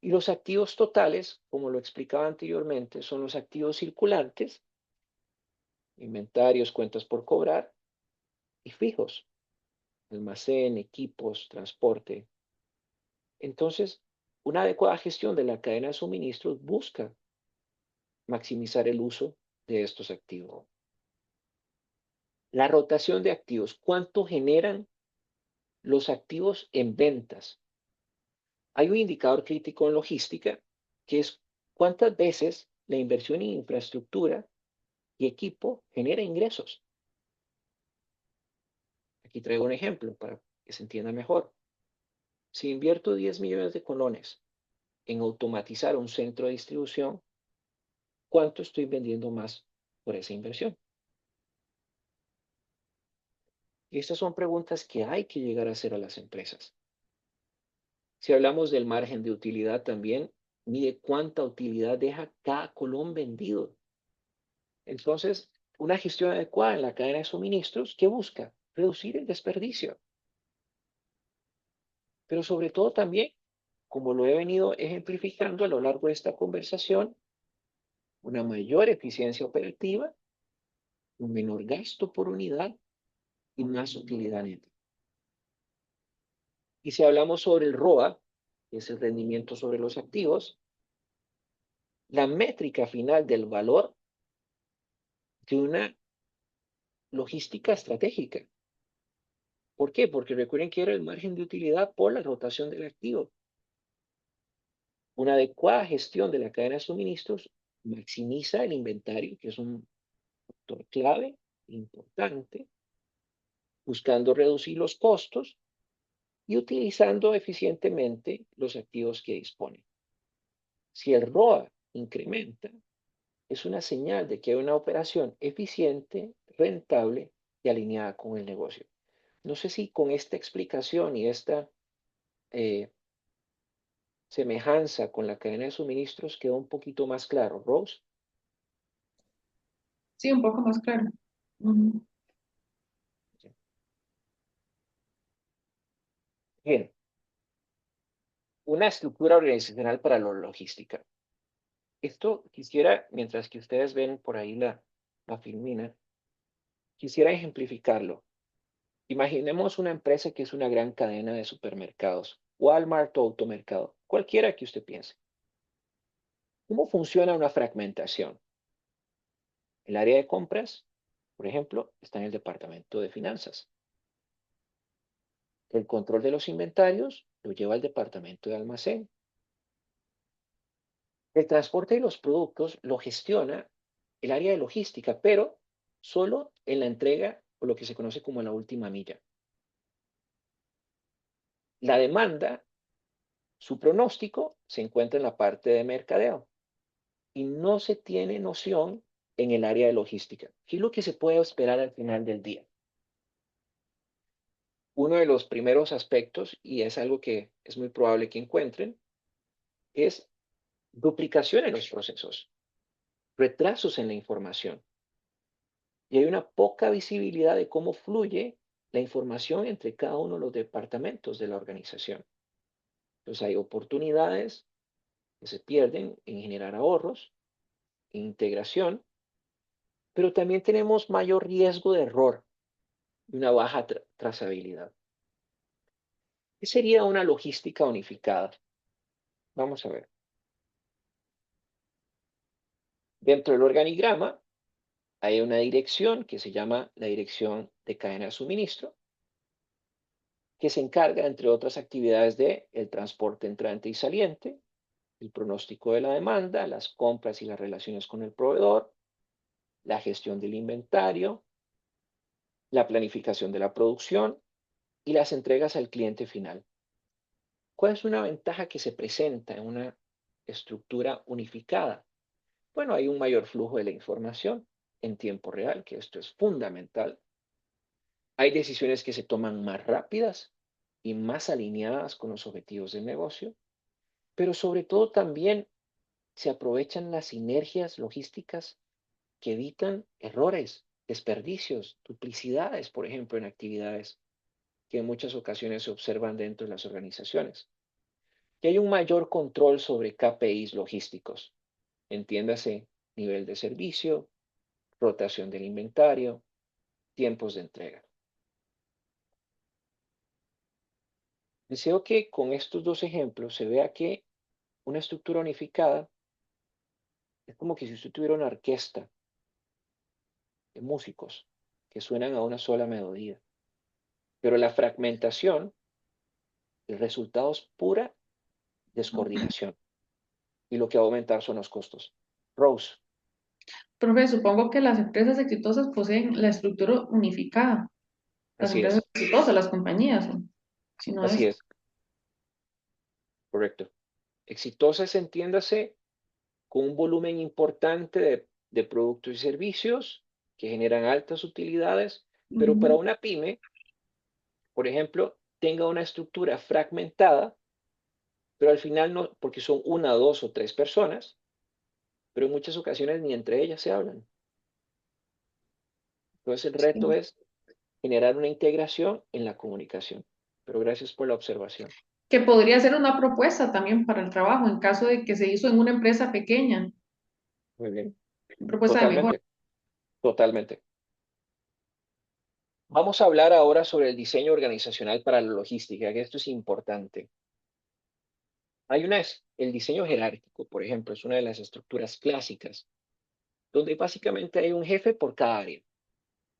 Y los activos totales, como lo explicaba anteriormente, son los activos circulantes, inventarios, cuentas por cobrar, y fijos, almacén, equipos, transporte. Entonces, una adecuada gestión de la cadena de suministros busca maximizar el uso de estos activos. La rotación de activos, ¿cuánto generan los activos en ventas? Hay un indicador crítico en logística que es cuántas veces la inversión en infraestructura y equipo genera ingresos. Aquí traigo un ejemplo para que se entienda mejor. Si invierto 10 millones de colones en automatizar un centro de distribución, ¿cuánto estoy vendiendo más por esa inversión? Y estas son preguntas que hay que llegar a hacer a las empresas. Si hablamos del margen de utilidad también, mide cuánta utilidad deja cada colón vendido. Entonces, una gestión adecuada en la cadena de suministros, ¿qué busca? Reducir el desperdicio. Pero sobre todo también, como lo he venido ejemplificando a lo largo de esta conversación, una mayor eficiencia operativa, un menor gasto por unidad y más utilidad neta. Y si hablamos sobre el ROA, que es el rendimiento sobre los activos, la métrica final del valor de una logística estratégica. ¿Por qué? Porque recuerden que era el margen de utilidad por la rotación del activo. Una adecuada gestión de la cadena de suministros maximiza el inventario, que es un factor clave, importante, buscando reducir los costos y utilizando eficientemente los activos que dispone. Si el ROA incrementa, es una señal de que hay una operación eficiente, rentable y alineada con el negocio. No sé si con esta explicación y esta eh, semejanza con la cadena de suministros quedó un poquito más claro. Rose. Sí, un poco más claro. Ujú. Bien, una estructura organizacional para la logística. Esto quisiera, mientras que ustedes ven por ahí la filmina, quisiera ejemplificarlo. Imaginemos una empresa que es una gran cadena de supermercados, Walmart o Automercado, cualquiera que usted piense. ¿Cómo funciona una fragmentación? El área de compras, por ejemplo, está en el departamento de finanzas. El control de los inventarios lo lleva el departamento de almacén. El transporte de los productos lo gestiona el área de logística, pero solo en la entrega o lo que se conoce como la última milla. La demanda, su pronóstico, se encuentra en la parte de mercadeo y no se tiene noción en el área de logística. ¿Qué es lo que se puede esperar al final del día? Uno de los primeros aspectos, y es algo que es muy probable que encuentren, es duplicación en los procesos, retrasos en la información. Y hay una poca visibilidad de cómo fluye la información entre cada uno de los departamentos de la organización. Entonces hay oportunidades que se pierden en generar ahorros, en integración, pero también tenemos mayor riesgo de error y una baja trazabilidad. ¿Qué sería una logística unificada? Vamos a ver. Dentro del organigrama hay una dirección que se llama la dirección de cadena de suministro, que se encarga, entre otras actividades, de el transporte entrante y saliente, el pronóstico de la demanda, las compras y las relaciones con el proveedor, la gestión del inventario, la planificación de la producción y las entregas al cliente final. ¿Cuál es una ventaja que se presenta en una estructura unificada? Bueno, hay un mayor flujo de la información en tiempo real, que esto es fundamental. Hay decisiones que se toman más rápidas y más alineadas con los objetivos del negocio, pero sobre todo también se aprovechan las sinergias logísticas que evitan errores, desperdicios, duplicidades, por ejemplo, en actividades que en muchas ocasiones se observan dentro de las organizaciones. Y hay un mayor control sobre KPIs logísticos, entiéndase nivel de servicio, rotación del inventario, tiempos de entrega. Deseo que con estos dos ejemplos se vea que una estructura unificada es como que si usted tuviera una orquesta de músicos que suenan a una sola melodía, pero la fragmentación, el resultado es pura descoordinación y lo que va a aumentar son los costos. Rose, Profe, supongo que las empresas exitosas poseen la estructura unificada. Las así empresas es, exitosas, las compañías, ¿no? Si no así es, es, correcto. Exitosas, entiéndase, con un volumen importante de productos y servicios que generan altas utilidades, pero para ujú, una pyme, por ejemplo, tenga una estructura fragmentada, pero al final no, porque son una, dos o tres personas, pero en muchas ocasiones ni entre ellas se hablan. Entonces el reto sí. es generar una integración en la comunicación. Pero gracias por la observación. Que podría ser una propuesta también para el trabajo en caso de que se hizo en una empresa pequeña, Muy bien. propuesta de mejora. Totalmente, totalmente. Vamos a hablar ahora sobre el diseño organizacional para la logística, que esto es importante. El diseño jerárquico, por ejemplo, es una de las estructuras clásicas, donde básicamente hay un jefe por cada área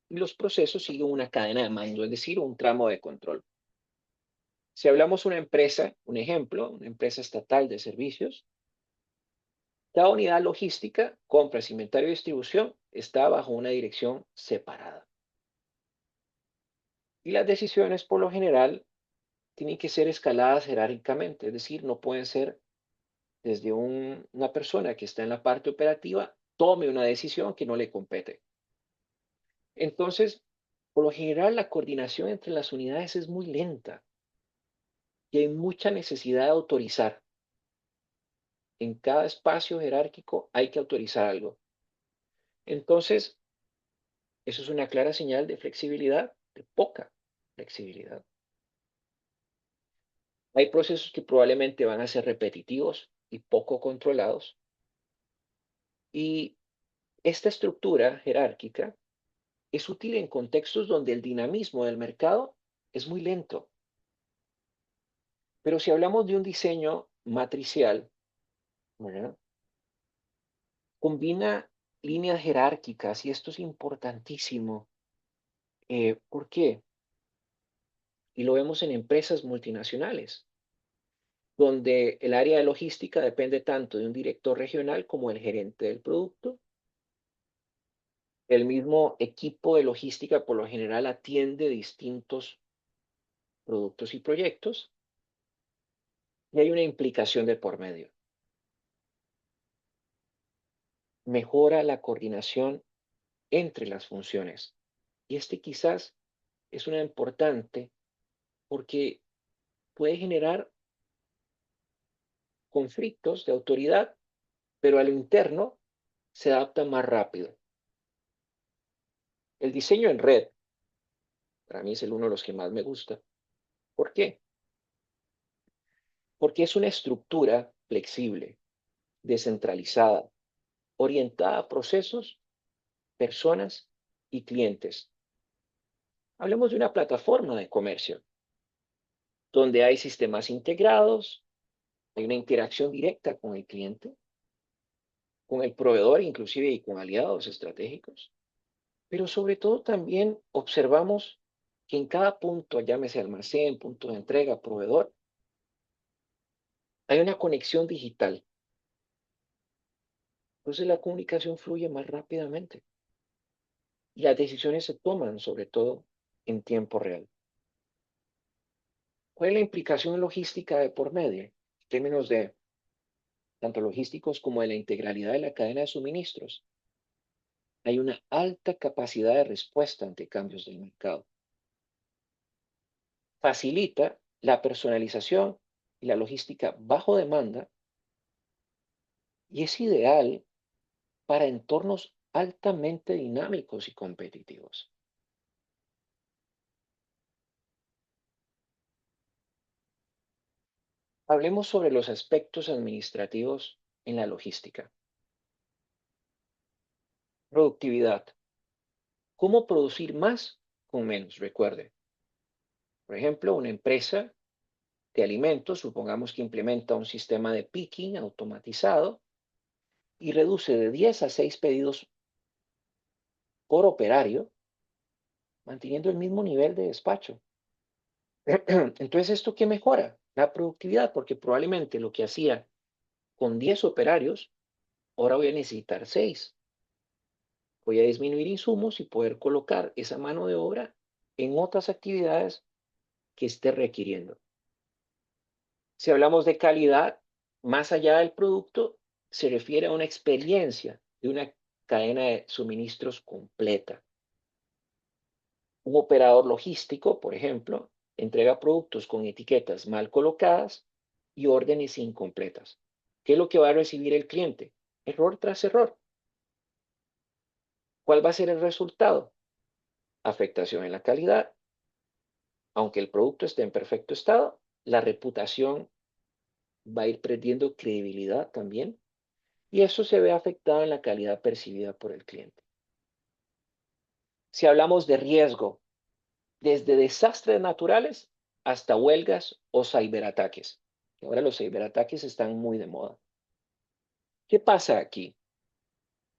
y los procesos siguen una cadena de mando, es decir, un tramo de control. Si hablamos una empresa, un ejemplo, una empresa estatal de servicios, cada unidad logística, compras, inventario y distribución está bajo una dirección separada. Y las decisiones, por lo general, tienen que ser escaladas jerárquicamente, es decir, no pueden ser desde una persona que está en la parte operativa, tome una decisión que no le compete. Entonces, por lo general, la coordinación entre las unidades es muy lenta y hay mucha necesidad de autorizar. En cada espacio jerárquico hay que autorizar algo. Entonces, eso es una clara señal de flexibilidad, de poca flexibilidad. Hay procesos que probablemente van a ser repetitivos y poco controlados. Y esta estructura jerárquica es útil en contextos donde el dinamismo del mercado es muy lento. Pero si hablamos de un diseño matricial, ¿verdad? Combina líneas jerárquicas y esto es importantísimo. ¿Por qué? Y lo vemos en empresas multinacionales, donde el área de logística depende tanto de un director regional como el gerente del producto. El mismo equipo de logística por lo general atiende distintos productos y proyectos y hay una implicación de por medio. Mejora la coordinación entre las funciones. Y este quizás es una importante porque puede generar conflictos de autoridad, pero a lo interno se adapta más rápido. El diseño en red, para mí es uno de los que más me gusta. ¿Por qué? Porque es una estructura flexible, descentralizada, orientada a procesos, personas y clientes. Hablemos de una plataforma de comercio, donde hay sistemas integrados, hay una interacción directa con el cliente, con el proveedor inclusive y con aliados estratégicos. Pero sobre todo también observamos que en cada punto, llámese almacén, punto de entrega, proveedor, hay una conexión digital. Entonces la comunicación fluye más rápidamente y las decisiones se toman sobre todo en tiempo real. ¿Cuál es la implicación logística de por medio? En términos de tanto logísticos como de la integralidad de la cadena de suministros. Hay una alta capacidad de respuesta ante cambios del mercado. Facilita la personalización y la logística bajo demanda y es ideal para entornos altamente dinámicos y competitivos. Hablemos sobre los aspectos administrativos en la logística. Productividad. ¿Cómo producir más con menos? Recuerde, por ejemplo, una empresa de alimentos, supongamos que implementa un sistema de picking automatizado y reduce de 10 a 6 pedidos por operario, manteniendo el mismo nivel de despacho. Entonces, ¿esto qué mejora? La productividad, porque probablemente lo que hacía con 10 operarios, ahora voy a necesitar 6. Voy a disminuir insumos y poder colocar esa mano de obra en otras actividades que esté requiriendo. Si hablamos de calidad, más allá del producto, se refiere a una experiencia de una cadena de suministros completa. Un operador logístico, por ejemplo, entrega productos con etiquetas mal colocadas y órdenes incompletas. ¿Qué es lo que va a recibir el cliente? Error tras error. ¿Cuál va a ser el resultado? Afectación en la calidad. Aunque el producto esté en perfecto estado, la reputación va a ir perdiendo credibilidad también y eso se ve afectado en la calidad percibida por el cliente. Si hablamos de riesgo, desde desastres naturales hasta huelgas o ciberataques. Ahora los ciberataques están muy de moda. ¿Qué pasa aquí?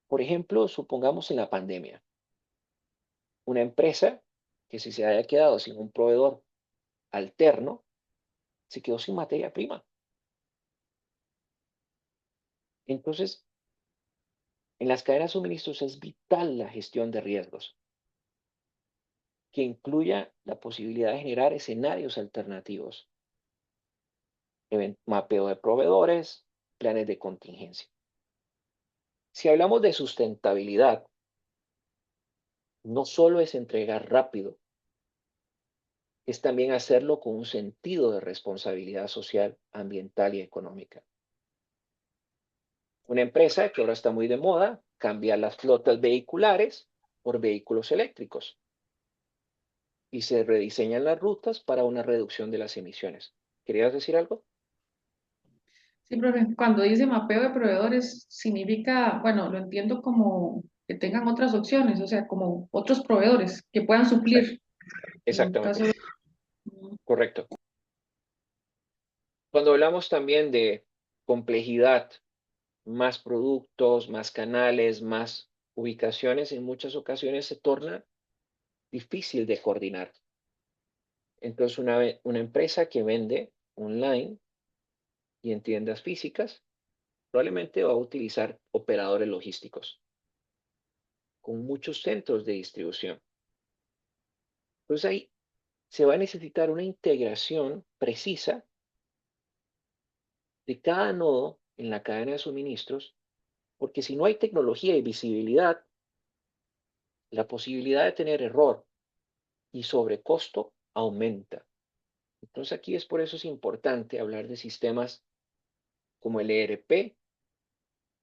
Por ejemplo, supongamos en la pandemia, una empresa que si se haya quedado sin un proveedor alterno, se quedó sin materia prima. Entonces, en las cadenas de suministros es vital la gestión de riesgos, que incluya la posibilidad de generar escenarios alternativos, mapeo de proveedores, planes de contingencia. Si hablamos de sustentabilidad, no solo es entregar rápido, es también hacerlo con un sentido de responsabilidad social, ambiental y económica. Una empresa que ahora está muy de moda, cambia las flotas vehiculares por vehículos eléctricos y se rediseñan las rutas para una reducción de las emisiones. ¿Querías decir algo? Sí, profe, cuando dice mapeo de proveedores, significa, bueno, lo entiendo como que tengan otras opciones, o sea, como otros proveedores que puedan Exact- suplir en caso Exactamente, de... correcto. Cuando hablamos también de complejidad, más productos, más canales, más ubicaciones, en muchas ocasiones se torna difícil de coordinar. Entonces, una empresa que vende online y en tiendas físicas probablemente va a utilizar operadores logísticos con muchos centros de distribución. Entonces, ahí se va a necesitar una integración precisa de cada nodo en la cadena de suministros, porque si no hay tecnología y visibilidad, la posibilidad de tener error y sobrecosto aumenta. Entonces aquí es por eso es importante hablar de sistemas como el ERP,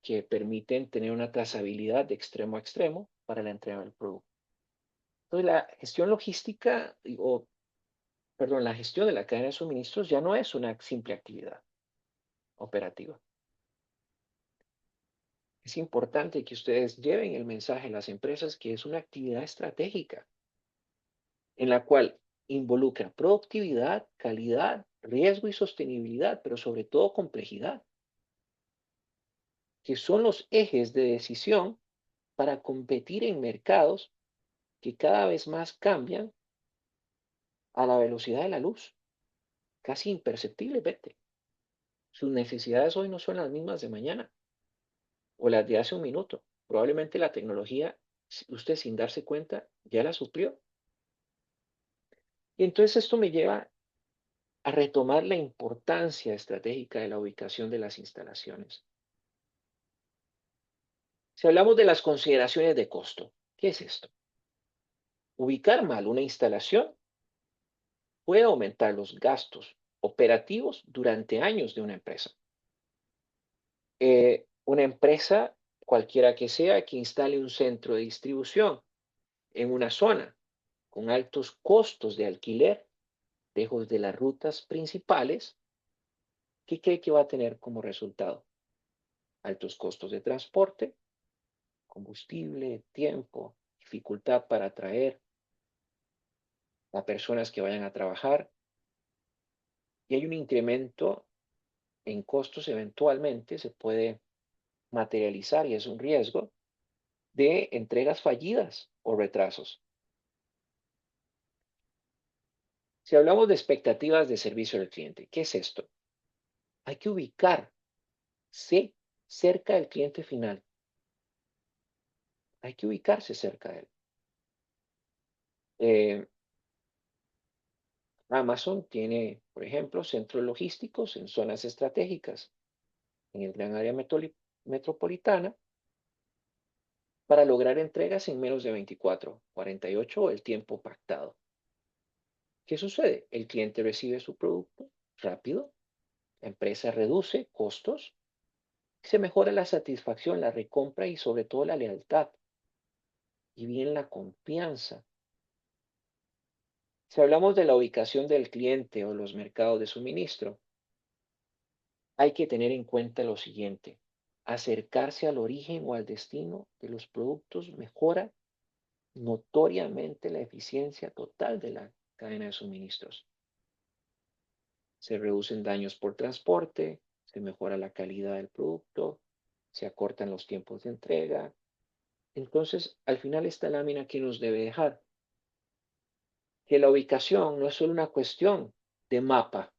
que permiten tener una trazabilidad de extremo a extremo para la entrega del producto. Entonces la gestión logística, o perdón, la gestión de la cadena de suministros ya no es una simple actividad operativa. Es importante que ustedes lleven el mensaje a las empresas que es una actividad estratégica en la cual involucra productividad, calidad, riesgo y sostenibilidad, pero sobre todo complejidad, que son los ejes de decisión para competir en mercados que cada vez más cambian a la velocidad de la luz, casi imperceptiblemente. Sus necesidades hoy no son las mismas de mañana o las de hace un minuto. Probablemente la tecnología, usted sin darse cuenta, ya la suplió. Y entonces esto me lleva a retomar la importancia estratégica de la ubicación de las instalaciones. Si hablamos de las consideraciones de costo, ¿qué es esto? Ubicar mal una instalación puede aumentar los gastos operativos durante años de una empresa. Una empresa, cualquiera que sea, que instale un centro de distribución en una zona con altos costos de alquiler, lejos de las rutas principales, ¿qué cree que va a tener como resultado? Altos costos de transporte, combustible, tiempo, dificultad para atraer a personas que vayan a trabajar, y hay un incremento en costos eventualmente, se puede materializar y es un riesgo de entregas fallidas o retrasos. Si hablamos de expectativas de servicio al cliente, ¿qué es esto? Hay que ubicarse cerca del cliente final. Hay que ubicarse cerca de él. Eh, Amazon tiene, por ejemplo, centros logísticos en zonas estratégicas, en el gran área metropolitana, para lograr entregas en menos de 24, 48 o el tiempo pactado. ¿Qué sucede? El cliente recibe su producto rápido, la empresa reduce costos, se mejora la satisfacción, la recompra y sobre todo la lealtad y bien la confianza. Si hablamos de la ubicación del cliente o los mercados de suministro, hay que tener en cuenta lo siguiente. Acercarse al origen o al destino de los productos mejora notoriamente la eficiencia total de la cadena de suministros. Se reducen daños por transporte, se mejora la calidad del producto, se acortan los tiempos de entrega. Entonces, al final esta lámina que nos debe dejar, que la ubicación no es solo una cuestión de mapa,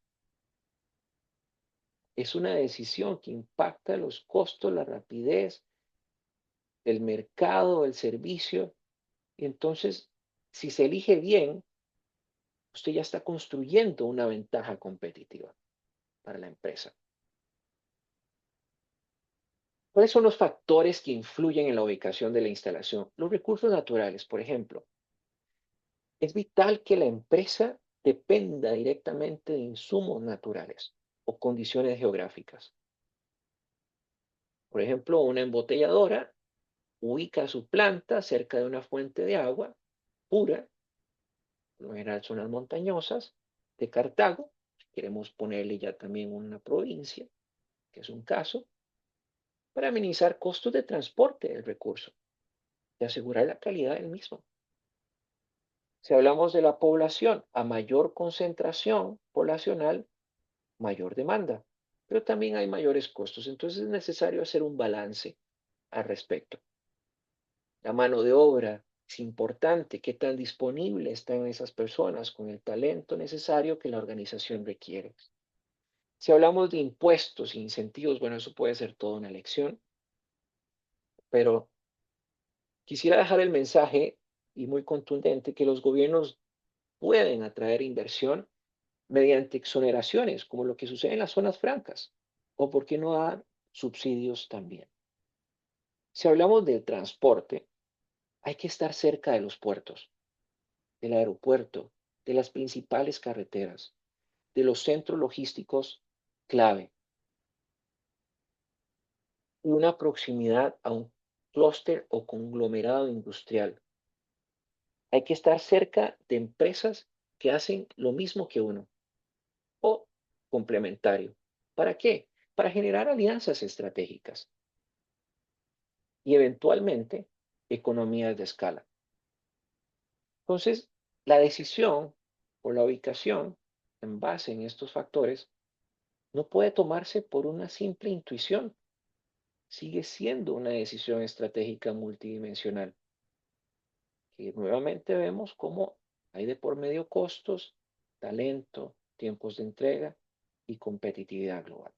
es una decisión que impacta los costos, la rapidez, el mercado, el servicio. Y entonces, si se elige bien, usted ya está construyendo una ventaja competitiva para la empresa. ¿Cuáles son los factores que influyen en la ubicación de la instalación? Los recursos naturales, por ejemplo. Es vital que la empresa dependa directamente de insumos naturales o condiciones geográficas. Por ejemplo, una embotelladora ubica su planta cerca de una fuente de agua pura, por lo general zonas montañosas, de Cartago. Queremos ponerle ya también una provincia, que es un caso, para minimizar costos de transporte del recurso y asegurar la calidad del mismo. Si hablamos de la población, a mayor concentración poblacional, mayor demanda, pero también hay mayores costos. Entonces es necesario hacer un balance al respecto. La mano de obra es importante, qué tan disponible están esas personas con el talento necesario que la organización requiere. Si hablamos de impuestos e incentivos, bueno, eso puede ser toda una lección, pero quisiera dejar el mensaje y muy contundente que los gobiernos pueden atraer inversión mediante exoneraciones, como lo que sucede en las zonas francas, o por qué no dar subsidios también. Si hablamos del transporte, hay que estar cerca de los puertos, del aeropuerto, de las principales carreteras, de los centros logísticos clave y una proximidad a un clúster o conglomerado industrial. Hay que estar cerca de empresas que hacen lo mismo que uno o complementario. ¿Para qué? Para generar alianzas estratégicas y eventualmente economías de escala. Entonces, la decisión o la ubicación en base en estos factores no puede tomarse por una simple intuición, sigue siendo una decisión estratégica multidimensional, que nuevamente vemos cómo hay de por medio costos, talento, tiempos de entrega y competitividad global.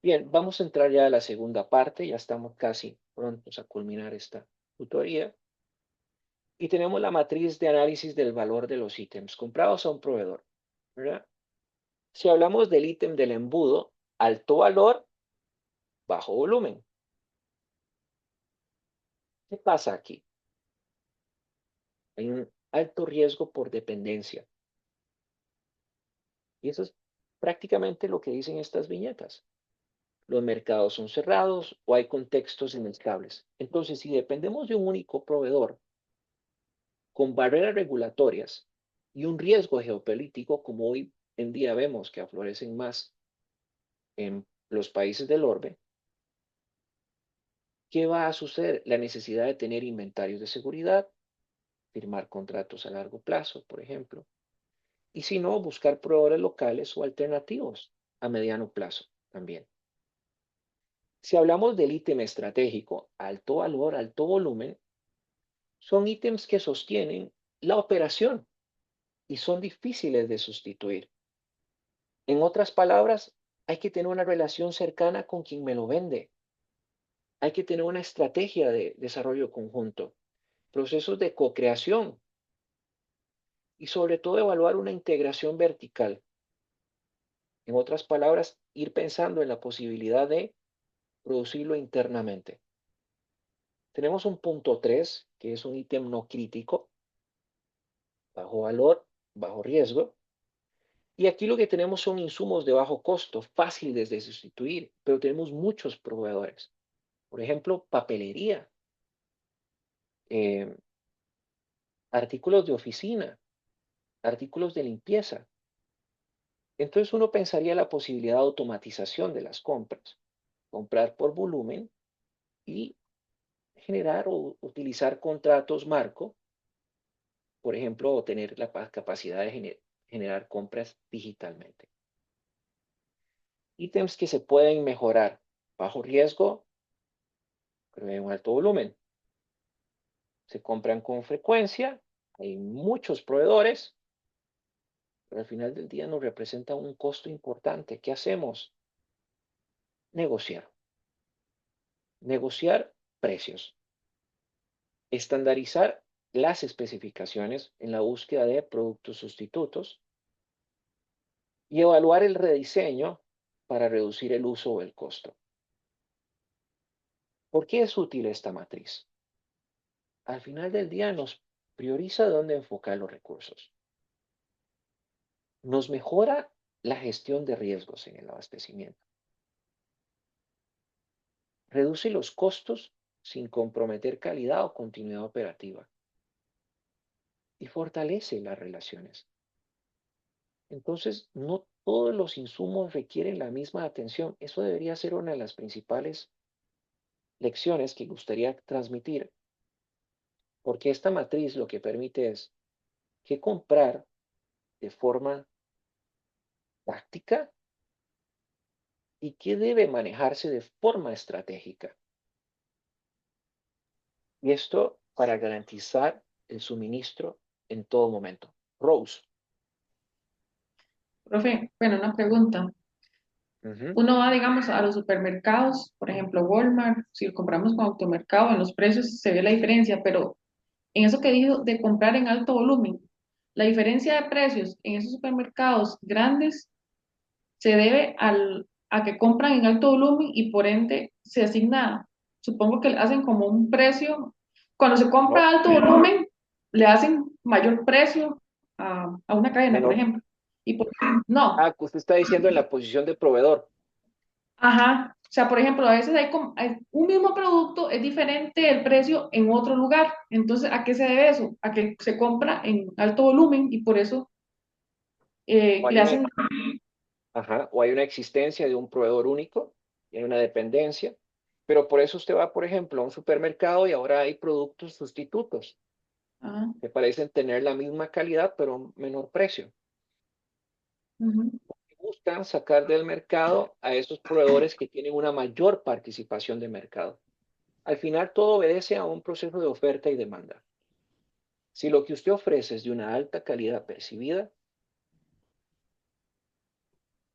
Bien, vamos a entrar ya a la segunda parte, ya estamos casi prontos a culminar esta tutoría. Y tenemos la matriz de análisis del valor de los ítems comprados a un proveedor, ¿verdad? Si hablamos del ítem del embudo, alto valor, bajo volumen. ¿Qué pasa aquí? Hay un alto riesgo por dependencia. Y eso es prácticamente lo que dicen estas viñetas. Los mercados son cerrados o hay contextos inestables. Entonces, si dependemos de un único proveedor con barreras regulatorias y un riesgo geopolítico, como hoy en día vemos que aflorecen más en los países del orbe, ¿qué va a suceder? La necesidad de tener inventarios de seguridad, firmar contratos a largo plazo, por ejemplo, Y si no, buscar proveedores locales o alternativos a mediano plazo también. Si hablamos del ítem estratégico, alto valor, alto volumen, son ítems que sostienen la operación y son difíciles de sustituir. En otras palabras, hay que tener una relación cercana con quien me lo vende. Hay que tener una estrategia de desarrollo conjunto, procesos de co-creación y sobre todo evaluar una integración vertical. En otras palabras, ir pensando en la posibilidad de producirlo internamente. Tenemos un punto 3, que es un ítem no crítico, bajo valor, bajo riesgo. Y aquí lo que tenemos son insumos de bajo costo, fáciles de sustituir, pero tenemos muchos proveedores. Por ejemplo, papelería, eh, artículos de oficina, artículos de limpieza. Entonces uno pensaría la posibilidad de automatización de las compras, comprar por volumen y generar o utilizar contratos marco, por ejemplo, o tener la capacidad de generar compras digitalmente. Ítems que se pueden mejorar, bajo riesgo, pero en un alto volumen. Se compran con frecuencia, hay muchos proveedores, pero al final del día nos representa un costo importante. ¿Qué hacemos? Negociar. Negociar precios. Estandarizar las especificaciones en la búsqueda de productos sustitutos y evaluar el rediseño para reducir el uso o el costo. ¿Por qué es útil esta matriz? Al final del día nos prioriza dónde enfocar los recursos. Nos mejora la gestión de riesgos en el abastecimiento. Reduce los costos sin comprometer calidad o continuidad operativa. Y fortalece las relaciones. Entonces, no todos los insumos requieren la misma atención. Eso debería ser una de las principales lecciones que gustaría transmitir, porque esta matriz lo que permite es que comprar de forma táctica y que debe manejarse de forma estratégica. Y esto para garantizar el suministro en todo momento. Rose. Profe, bueno, una pregunta. Ujú. Uno va, digamos, a los supermercados, por ejemplo, Walmart, si compramos con automercado, en los precios se ve la diferencia, pero en eso que dijo de comprar en alto volumen, la diferencia de precios en esos supermercados grandes se debe a que compran en alto volumen y por ende se asigna, supongo que le hacen como un precio, cuando se No, compra alto volumen, le hacen mayor precio a una cadena, por menor. ejemplo. Y no, Ah, usted está diciendo en la posición de proveedor. ajá. O sea, por ejemplo, a veces hay un mismo producto, es diferente el precio en otro lugar. Entonces, ¿a qué se debe eso? A que se compra en alto volumen y por eso O hay le una, hacen... ajá, o hay una existencia de un proveedor único y hay una dependencia. Pero por eso usted va, por ejemplo, a un supermercado y ahora hay productos sustitutos Ajá, que parecen tener la misma calidad, pero menor precio. ujú. Buscan sacar del mercado a esos proveedores que tienen una mayor participación de mercado. Al final, todo obedece a un proceso de oferta y demanda. Si lo que usted ofrece es de una alta calidad percibida,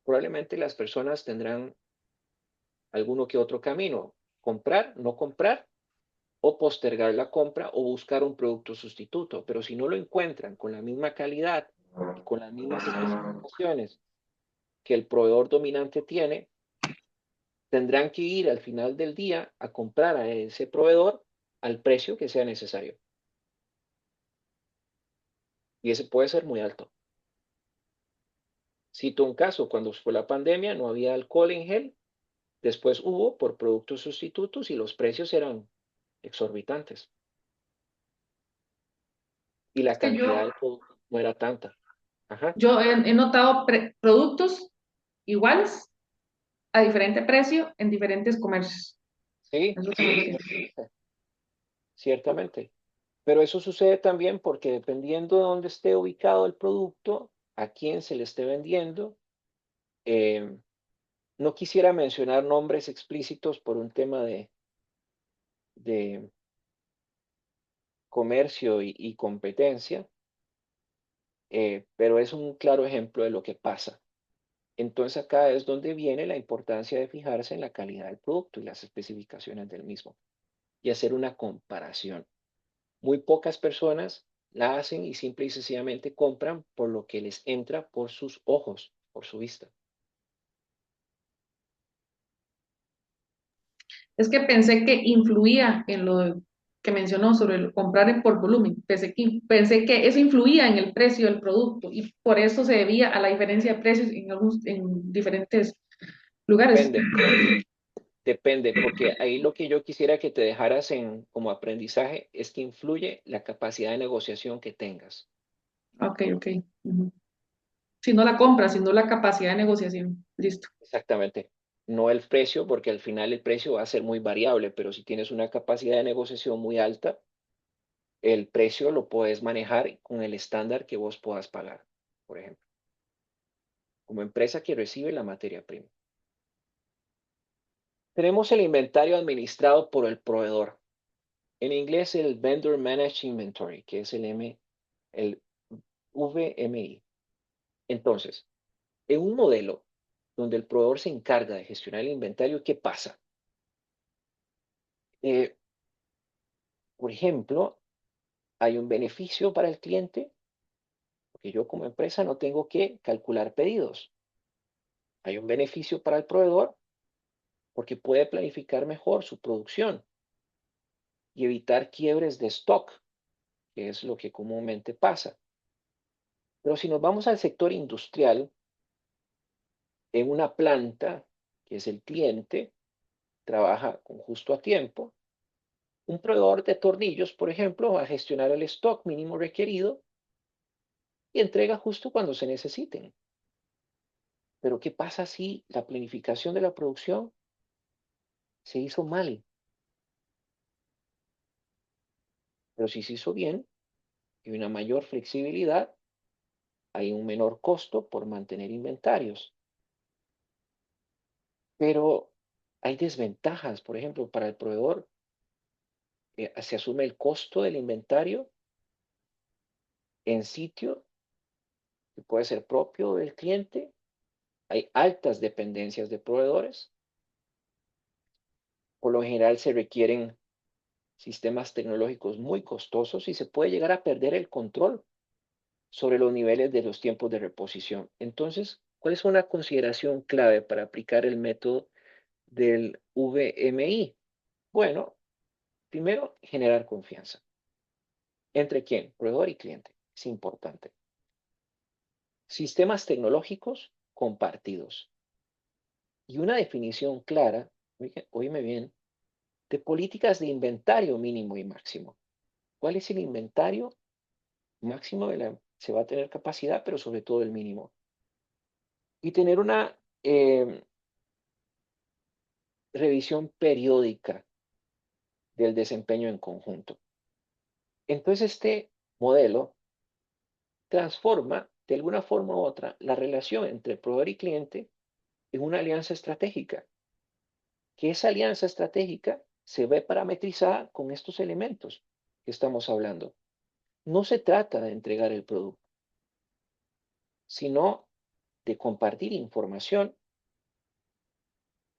probablemente las personas tendrán alguno que otro camino. Comprar, no comprar, o postergar la compra o buscar un producto sustituto. Pero si no lo encuentran con la misma calidad y con las mismas especificaciones que el proveedor dominante tiene, tendrán que ir al final del día a comprar a ese proveedor al precio que sea necesario. Y ese puede ser muy alto. Cito un caso, cuando fue la pandemia no había alcohol en gel, después hubo por productos sustitutos y los precios eran exorbitantes. Y la Es que cantidad de productos no era tanta. Ajá. yo he notado productos iguales a diferente precio en diferentes comercios. Sí, Eso sí. ciertamente. Pero eso sucede también porque dependiendo de dónde esté ubicado el producto, a quién se le esté vendiendo. Eh, no quisiera mencionar nombres explícitos por un tema de comercio y competencia, pero es un claro ejemplo de lo que pasa. Entonces acá es donde viene la importancia de fijarse en la calidad del producto y las especificaciones del mismo y hacer una comparación. Muy pocas personas la hacen y simple y sencillamente compran por lo que les entra por sus ojos, por su vista. Es que pensé que influía en lo que mencionó sobre el comprar por volumen. Pensé que eso influía en el precio del producto y por eso se debía a la diferencia de precios en diferentes lugares. Depende, depende, porque ahí lo que yo quisiera que te dejaras en, como aprendizaje es que influye la capacidad de negociación que tengas. Ok, ok. Ujú. Si no la compra, sino la capacidad de negociación. Listo. Exactamente. No el precio, porque al final el precio va a ser muy variable, pero si tienes una capacidad de negociación muy alta, el precio lo puedes manejar con el estándar que vos puedas pagar, por ejemplo, como empresa que recibe la materia prima. Tenemos el inventario administrado por el proveedor. En inglés el Vendor Managed Inventory, que es el VMI. Entonces, en un modelo donde el proveedor se encarga de gestionar el inventario, ¿qué pasa? Eh, por ejemplo, hay un beneficio para el cliente, porque yo como empresa no tengo que calcular pedidos. Hay un beneficio para el proveedor porque puede planificar mejor su producción y evitar quiebres de stock, que es lo que comúnmente pasa. Pero si nos vamos al sector industrial, en una planta, que es el cliente, trabaja con justo a tiempo. Un proveedor de tornillos, por ejemplo, va a gestionar el stock mínimo requerido y entrega justo cuando se necesiten. Pero ¿qué pasa si la planificación de la producción se hizo mal? Pero si se hizo bien, hay una mayor flexibilidad, hay un menor costo por mantener inventarios. Pero hay desventajas, por ejemplo, para el proveedor, se asume el costo del inventario en sitio, que puede ser propio del cliente. Hay altas dependencias de proveedores. Por lo general se requieren sistemas tecnológicos muy costosos y se puede llegar a perder el control sobre los niveles de los tiempos de reposición. Entonces, ¿cuál es una consideración clave para aplicar el método del VMI? Bueno, primero, generar confianza. ¿Entre quién? Proveedor y cliente. Es importante. Sistemas tecnológicos compartidos. Y una definición clara, oíme bien, de políticas de inventario mínimo y máximo. ¿Cuál es el inventario máximo se va a tener capacidad, pero sobre todo el mínimo? Y tener una revisión periódica del desempeño en conjunto. Entonces, este modelo transforma de alguna forma u otra la relación entre proveedor y cliente en una alianza estratégica, que esa alianza estratégica se ve parametrizada con estos elementos que estamos hablando. No se trata de entregar el producto, sino de compartir información,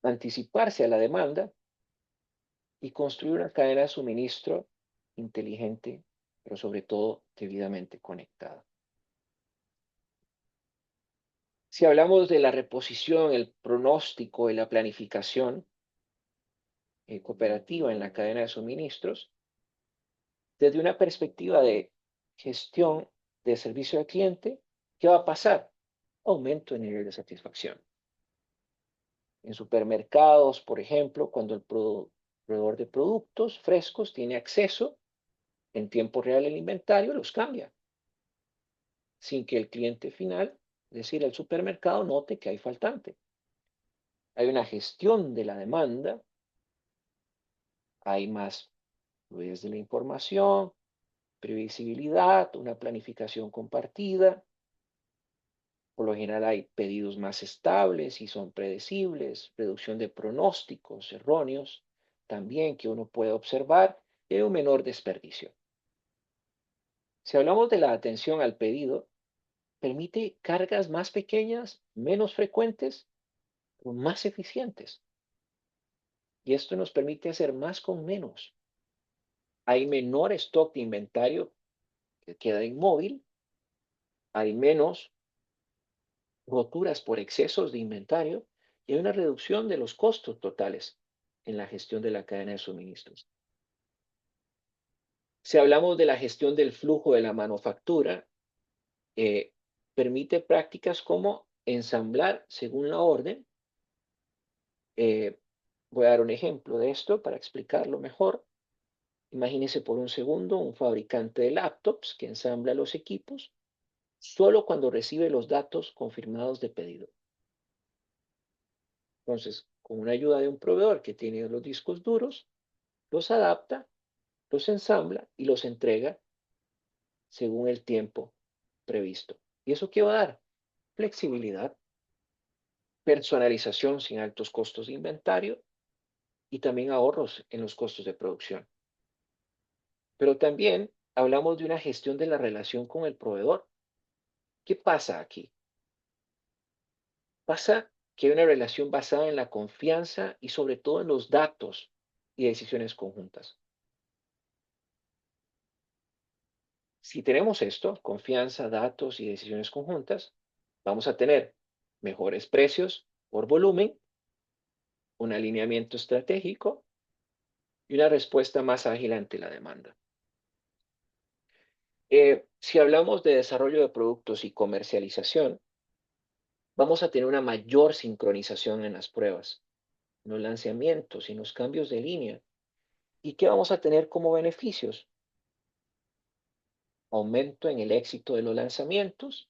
anticiparse a la demanda y construir una cadena de suministro inteligente, pero sobre todo debidamente conectada. Si hablamos de la reposición, el pronóstico y la planificación cooperativa en la cadena de suministros, desde una perspectiva de gestión de servicio al cliente, ¿qué va a pasar? Aumento en nivel de satisfacción. En supermercados, por ejemplo, cuando el proveedor de productos frescos tiene acceso en tiempo real al inventario, los cambia, sin que el cliente final, es decir, el supermercado, note que hay faltante. Hay una gestión de la demanda, hay más fluidez de la información, previsibilidad, una planificación compartida, Por lo general hay pedidos más estables y son predecibles, reducción de pronósticos erróneos, también que uno puede observar, y hay un menor desperdicio. Si hablamos de la atención al pedido, permite cargas más pequeñas, menos frecuentes, pero más eficientes. Y esto nos permite hacer más con menos. Hay menor stock de inventario que queda inmóvil, hay menos roturas por excesos de inventario y hay una reducción de los costos totales en la gestión de la cadena de suministros. Si hablamos de la gestión del flujo de la manufactura, eh, permite prácticas como ensamblar según la orden. Eh, Voy a dar un ejemplo de esto para explicarlo mejor. Imagínese por un segundo un fabricante de laptops que ensambla los equipos solo cuando recibe los datos confirmados de pedido. Entonces, con una ayuda de un proveedor que tiene los discos duros, los adapta, los ensambla y los entrega según el tiempo previsto. ¿Y eso qué va a dar? Flexibilidad, personalización sin altos costos de inventario y también ahorros en los costos de producción. Pero también hablamos de una gestión de la relación con el proveedor. ¿Qué pasa aquí? Pasa que hay una relación basada en la confianza y sobre todo en los datos y decisiones conjuntas. Si tenemos esto, confianza, datos y decisiones conjuntas, vamos a tener mejores precios por volumen, un alineamiento estratégico y una respuesta más ágil ante la demanda. Si hablamos de desarrollo de productos y comercialización, vamos a tener una mayor sincronización en las pruebas, en los lanzamientos y en los cambios de línea. ¿Y qué vamos a tener como beneficios? Aumento en el éxito de los lanzamientos,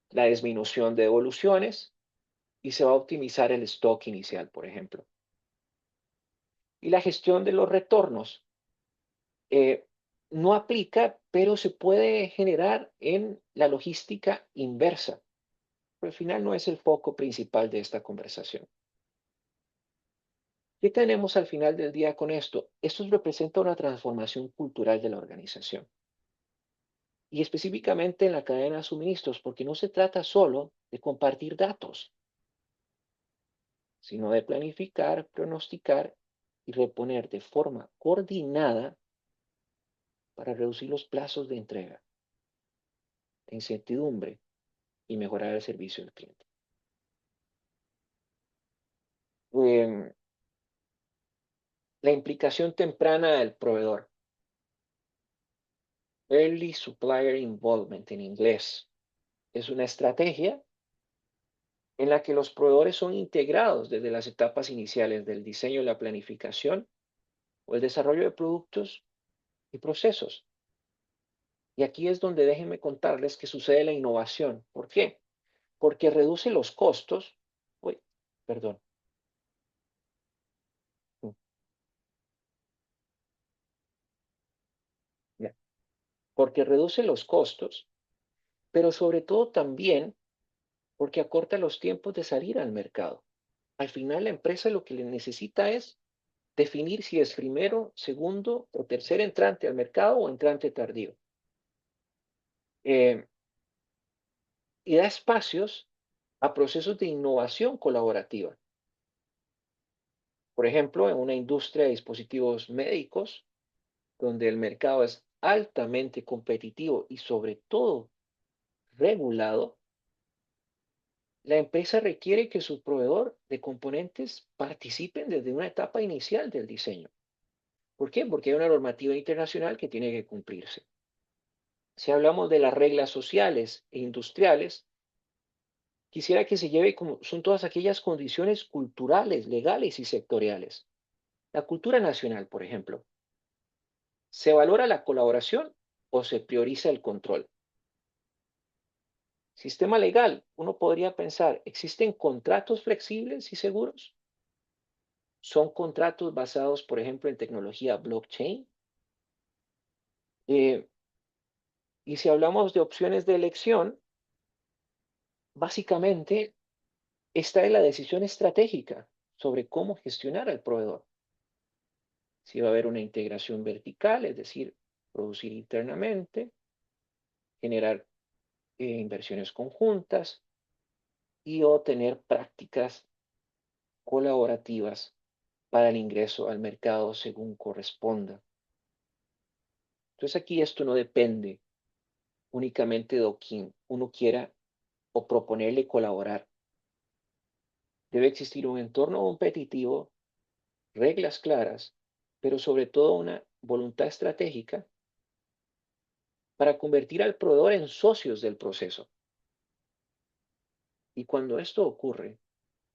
la disminución de devoluciones y se va a optimizar el stock inicial, por ejemplo. Y la gestión de los retornos eh, no aplica, pero se puede generar en la logística inversa. Pero al final no es el foco principal de esta conversación. ¿Qué tenemos al final del día con esto? Esto representa una transformación cultural de la organización y específicamente en la cadena de suministros, porque no se trata solo de compartir datos, sino de planificar, pronosticar y reponer de forma coordinada para reducir los plazos de entrega, la incertidumbre y mejorar el servicio al cliente. Em, la implicación temprana del proveedor, Early Supplier Involvement en inglés, es una estrategia en la que los proveedores son integrados desde las etapas iniciales del diseño y la planificación o el desarrollo de productos y procesos. Y aquí es donde déjenme contarles que sucede la innovación. ¿Por qué? Porque reduce los costos. Uy, perdón. mm, ya. Porque reduce los costos, pero sobre todo también porque acorta los tiempos de salir al mercado. Al final la empresa lo que le necesita es definir si es primero, segundo o tercer entrante al mercado o entrante tardío. Eh, y da espacios a procesos de innovación colaborativa. Por ejemplo, en una industria de dispositivos médicos, donde el mercado es altamente competitivo y sobre todo regulado, la empresa requiere que su proveedor de componentes participen desde una etapa inicial del diseño. ¿Por qué? Porque hay una normativa internacional que tiene que cumplirse. Si hablamos de las reglas sociales e industriales, quisiera que se lleve como son todas aquellas condiciones culturales, legales y sectoriales. La cultura nacional, por ejemplo. ¿Se valora la colaboración o se prioriza el control? Sistema legal, uno podría pensar, ¿existen contratos flexibles y seguros? ¿Son contratos basados, por ejemplo, en tecnología blockchain? Eh, y si hablamos de opciones de elección, básicamente, esta es la decisión estratégica sobre cómo gestionar al proveedor. Si va a haber una integración vertical, es decir, producir internamente, generar inversiones conjuntas y o tener prácticas colaborativas para el ingreso al mercado según corresponda. Entonces aquí esto no depende únicamente de quien uno quiera o proponerle colaborar. Debe existir un entorno competitivo, reglas claras, pero sobre todo una voluntad estratégica para convertir al proveedor en socios del proceso. Y cuando esto ocurre,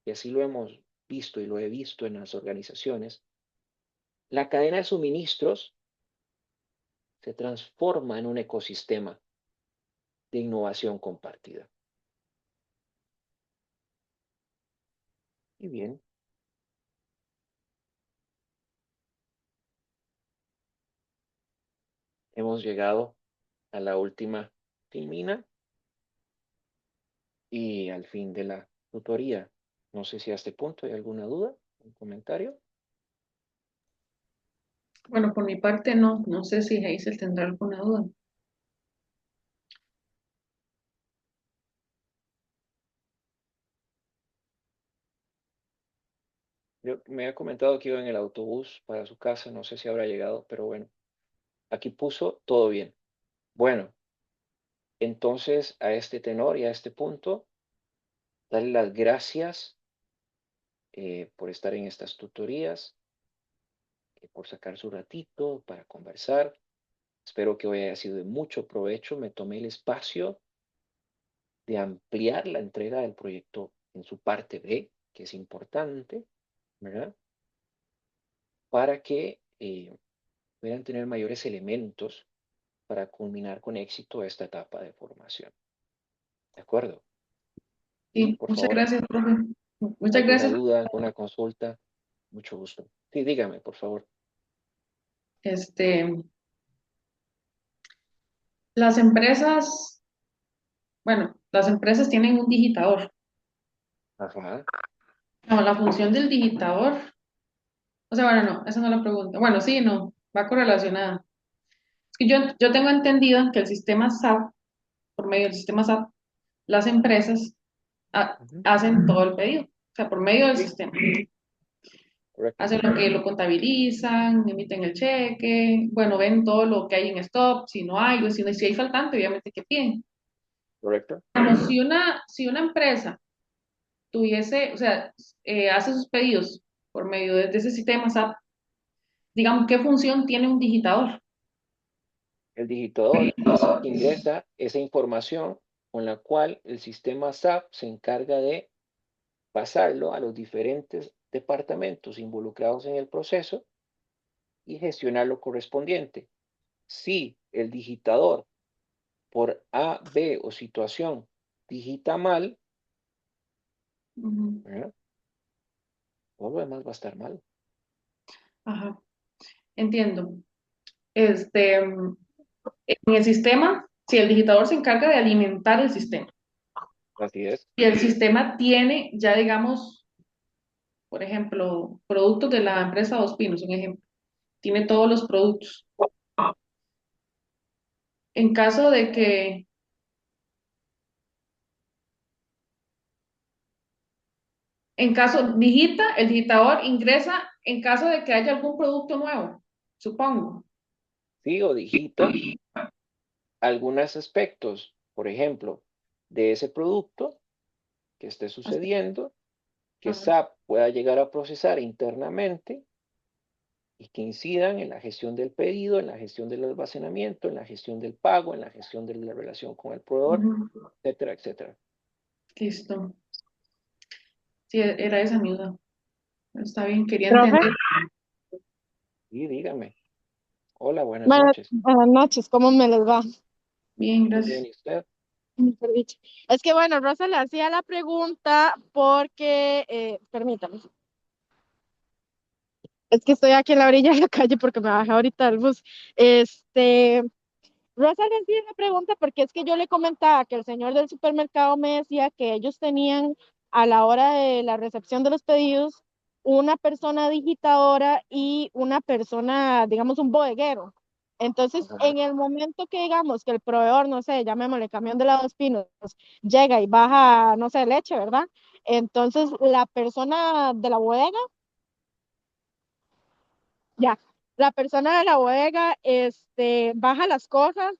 y así lo hemos visto y lo he visto en las organizaciones, la cadena de suministros se transforma en un ecosistema de innovación compartida. Y bien, hemos llegado a la última filmina y al fin de la tutoría. No sé si a este punto hay alguna duda, un comentario. Bueno, por mi parte no, no sé si Hazel tendrá alguna duda. Yo me ha comentado que iba en el autobús para su casa, no sé si habrá llegado, pero bueno, aquí puso todo bien. Bueno, entonces a este tenor y a este punto, darle las gracias por estar en estas tutorías, por sacar su ratito para conversar. Espero que hoy haya sido de mucho provecho. Me tomé el espacio de ampliar la entrega del proyecto en su parte B, que es importante, ¿verdad? Para que puedan tener mayores elementos para culminar con éxito esta etapa de formación. ¿De acuerdo? Y Sí, por muchas favor, gracias, profe. Muchas alguna gracias. duda, alguna consulta, mucho gusto. Sí, dígame, por favor. Este, las empresas, bueno, las empresas tienen un digitador. Ajá. No, la función del digitador, o sea, bueno, no, esa no es la pregunta. Bueno, sí, no, va correlacionada. Es que yo tengo entendido que el sistema SAP, por medio del sistema SAP, las empresas Ujú. hacen todo el pedido, o sea, por medio del Sí, sistema. correcto, Hacen lo que lo contabilizan, emiten el cheque, bueno, ven todo lo que hay en stock, si no hay, o si hay faltante, obviamente que piden. correcto. Bueno, si una empresa tuviese, o sea, hace sus pedidos por medio de ese sistema SAP, digamos, ¿qué función tiene un digitador? El digitador es el que ingresa esa información con la cual el sistema SAP se encarga de pasarlo a los diferentes departamentos involucrados en el proceso y gestionar lo correspondiente. Si el digitador por A, B o situación digita mal, Ujú. ¿verdad? Todo lo demás va a estar mal. Ajá, entiendo. En el sistema, si el digitador se encarga de alimentar el sistema, Así es, y el sistema tiene ya, digamos, por ejemplo, productos de la empresa Dos Pinos, un ejemplo, tiene todos los productos. En caso de que, en caso, digita, el digitador ingresa en caso de que haya algún producto nuevo, supongo. sí, o digita algunos aspectos, por ejemplo, de ese producto que esté Así. sucediendo, que Ajá. SAP pueda llegar a procesar internamente y que incidan en la gestión del pedido, en la gestión del almacenamiento, en la gestión del pago, en la gestión de la relación con el proveedor, Ujú. etcétera, etcétera. Listo. Sí, era esa mi duda. Está bien, quería Profe, entender. Y dígame, hola, buenas buenas, noches. buenas noches, ¿cómo me les va? Bien, Muy bien, gracias. ¿y usted? Mejor dicho. Es que bueno, Rosa le hacía la pregunta porque, permítame, es que estoy aquí en la orilla de la calle porque me bajé ahorita del bus. Este, Rosa le hacía una pregunta porque es que yo le comentaba que el señor del supermercado me decía que ellos tenían a la hora de la recepción de los pedidos una persona digitadora y una persona, digamos, un bodeguero. Entonces, Ajá. en el momento que digamos que el proveedor, no sé, llamémosle camión de la Dos Pinos, llega y baja, no sé, leche, ¿verdad? Entonces, la persona de la bodega, ya, la persona de la bodega, baja las cosas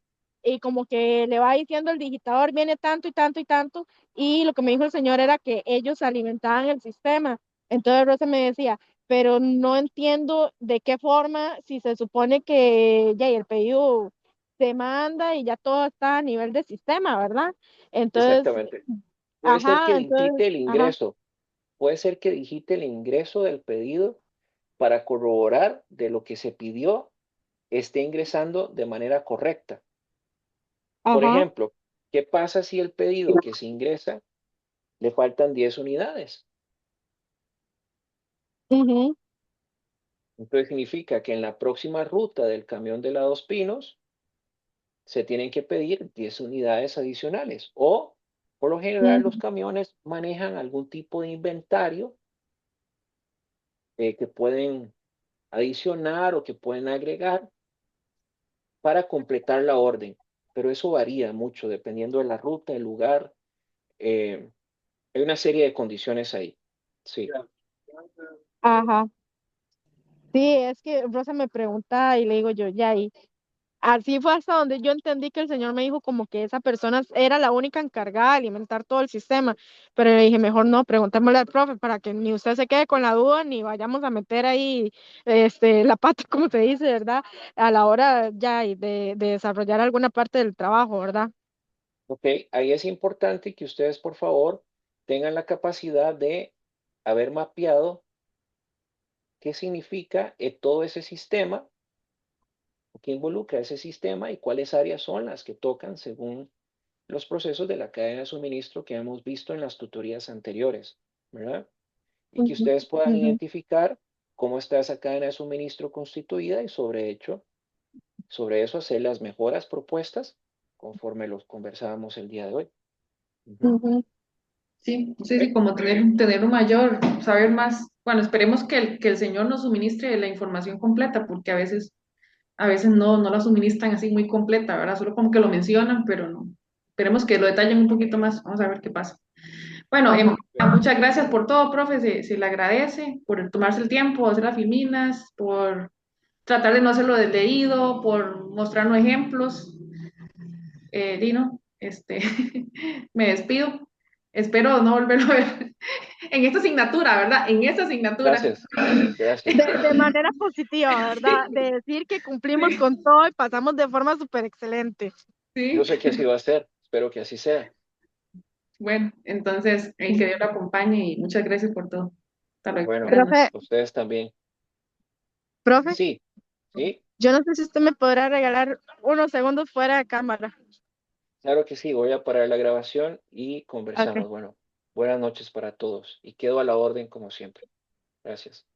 y como que le va diciendo el digitador, viene tanto y tanto y tanto, y lo que me dijo el señor era que ellos alimentaban el sistema. Entonces Rosa me decía, pero no entiendo de qué forma, si se supone que ya y el pedido se manda y ya todo está a nivel de sistema, ¿verdad? Entonces, Exactamente. Puede ser que ajá, digite entonces, el ajá, ingreso, puede ser que digite el ingreso del pedido para corroborar de lo que se pidió esté ingresando de manera correcta. Por ajá, ejemplo, ¿qué pasa si el pedido que se ingresa le faltan 10 unidades? ujú, Entonces significa que en la próxima ruta del camión de la Dos Pinos se tienen que pedir 10 unidades adicionales o por lo general los ujú, camiones manejan algún tipo de inventario que pueden adicionar o que pueden agregar para completar la orden. Pero eso varía mucho dependiendo de la ruta, el lugar. eh, Hay una serie de condiciones ahí. Sí. ajá. Sí, es que Rosa me pregunta y le digo yo, ya, y así fue hasta donde yo entendí que el señor me dijo como que esa persona era la única encargada de alimentar todo el sistema, pero le dije, mejor no, preguntémosle al profe para que ni usted se quede con la duda ni vayamos a meter ahí la pata, como se dice, ¿verdad? A la hora ya y de desarrollar alguna parte del trabajo, ¿verdad? Ok, ahí es importante que ustedes, por favor, tengan la capacidad de haber mapeado qué significa todo ese sistema, o qué involucra ese sistema y cuáles áreas son las que tocan según los procesos de la cadena de suministro que hemos visto en las tutorías anteriores, ¿verdad? Y que Ujú, ustedes puedan ujú, identificar cómo está esa cadena de suministro constituida y sobre eso hacer las mejoras propuestas conforme los conversábamos el día de hoy. Ujú. Sí, sí, sí, Ok, como tener un mayor, saber más. Bueno, esperemos que el Señor nos suministre la información completa, porque a veces no la suministran así muy completa, ¿verdad? Solo como que lo mencionan, pero no. Esperemos que lo detallen un poquito más. Vamos a ver qué pasa. Bueno, ajá. muchas gracias por todo, profe. Se le agradece por tomarse el tiempo, hacer las filminas, por tratar de no hacerlo de leído, por mostrarnos ejemplos. Dino, me despido. Espero no volverlo a ver en esta asignatura, ¿verdad? En esta asignatura. gracias, gracias. De manera positiva, ¿verdad? De decir que cumplimos Sí, con todo y pasamos de forma súper excelente. Yo sí. sé que así va a ser, espero que así sea. Bueno, entonces, el que Dios lo acompañe y muchas gracias por todo. Hasta luego. Bueno, Buenas Profe, noches. ustedes también. profe, Sí, sí, yo no sé si usted me podrá regalar unos segundos fuera de cámara. claro que sí, voy a parar la grabación y Ok. conversamos. Bueno, buenas noches para todos y quedo a la orden como siempre. Gracias.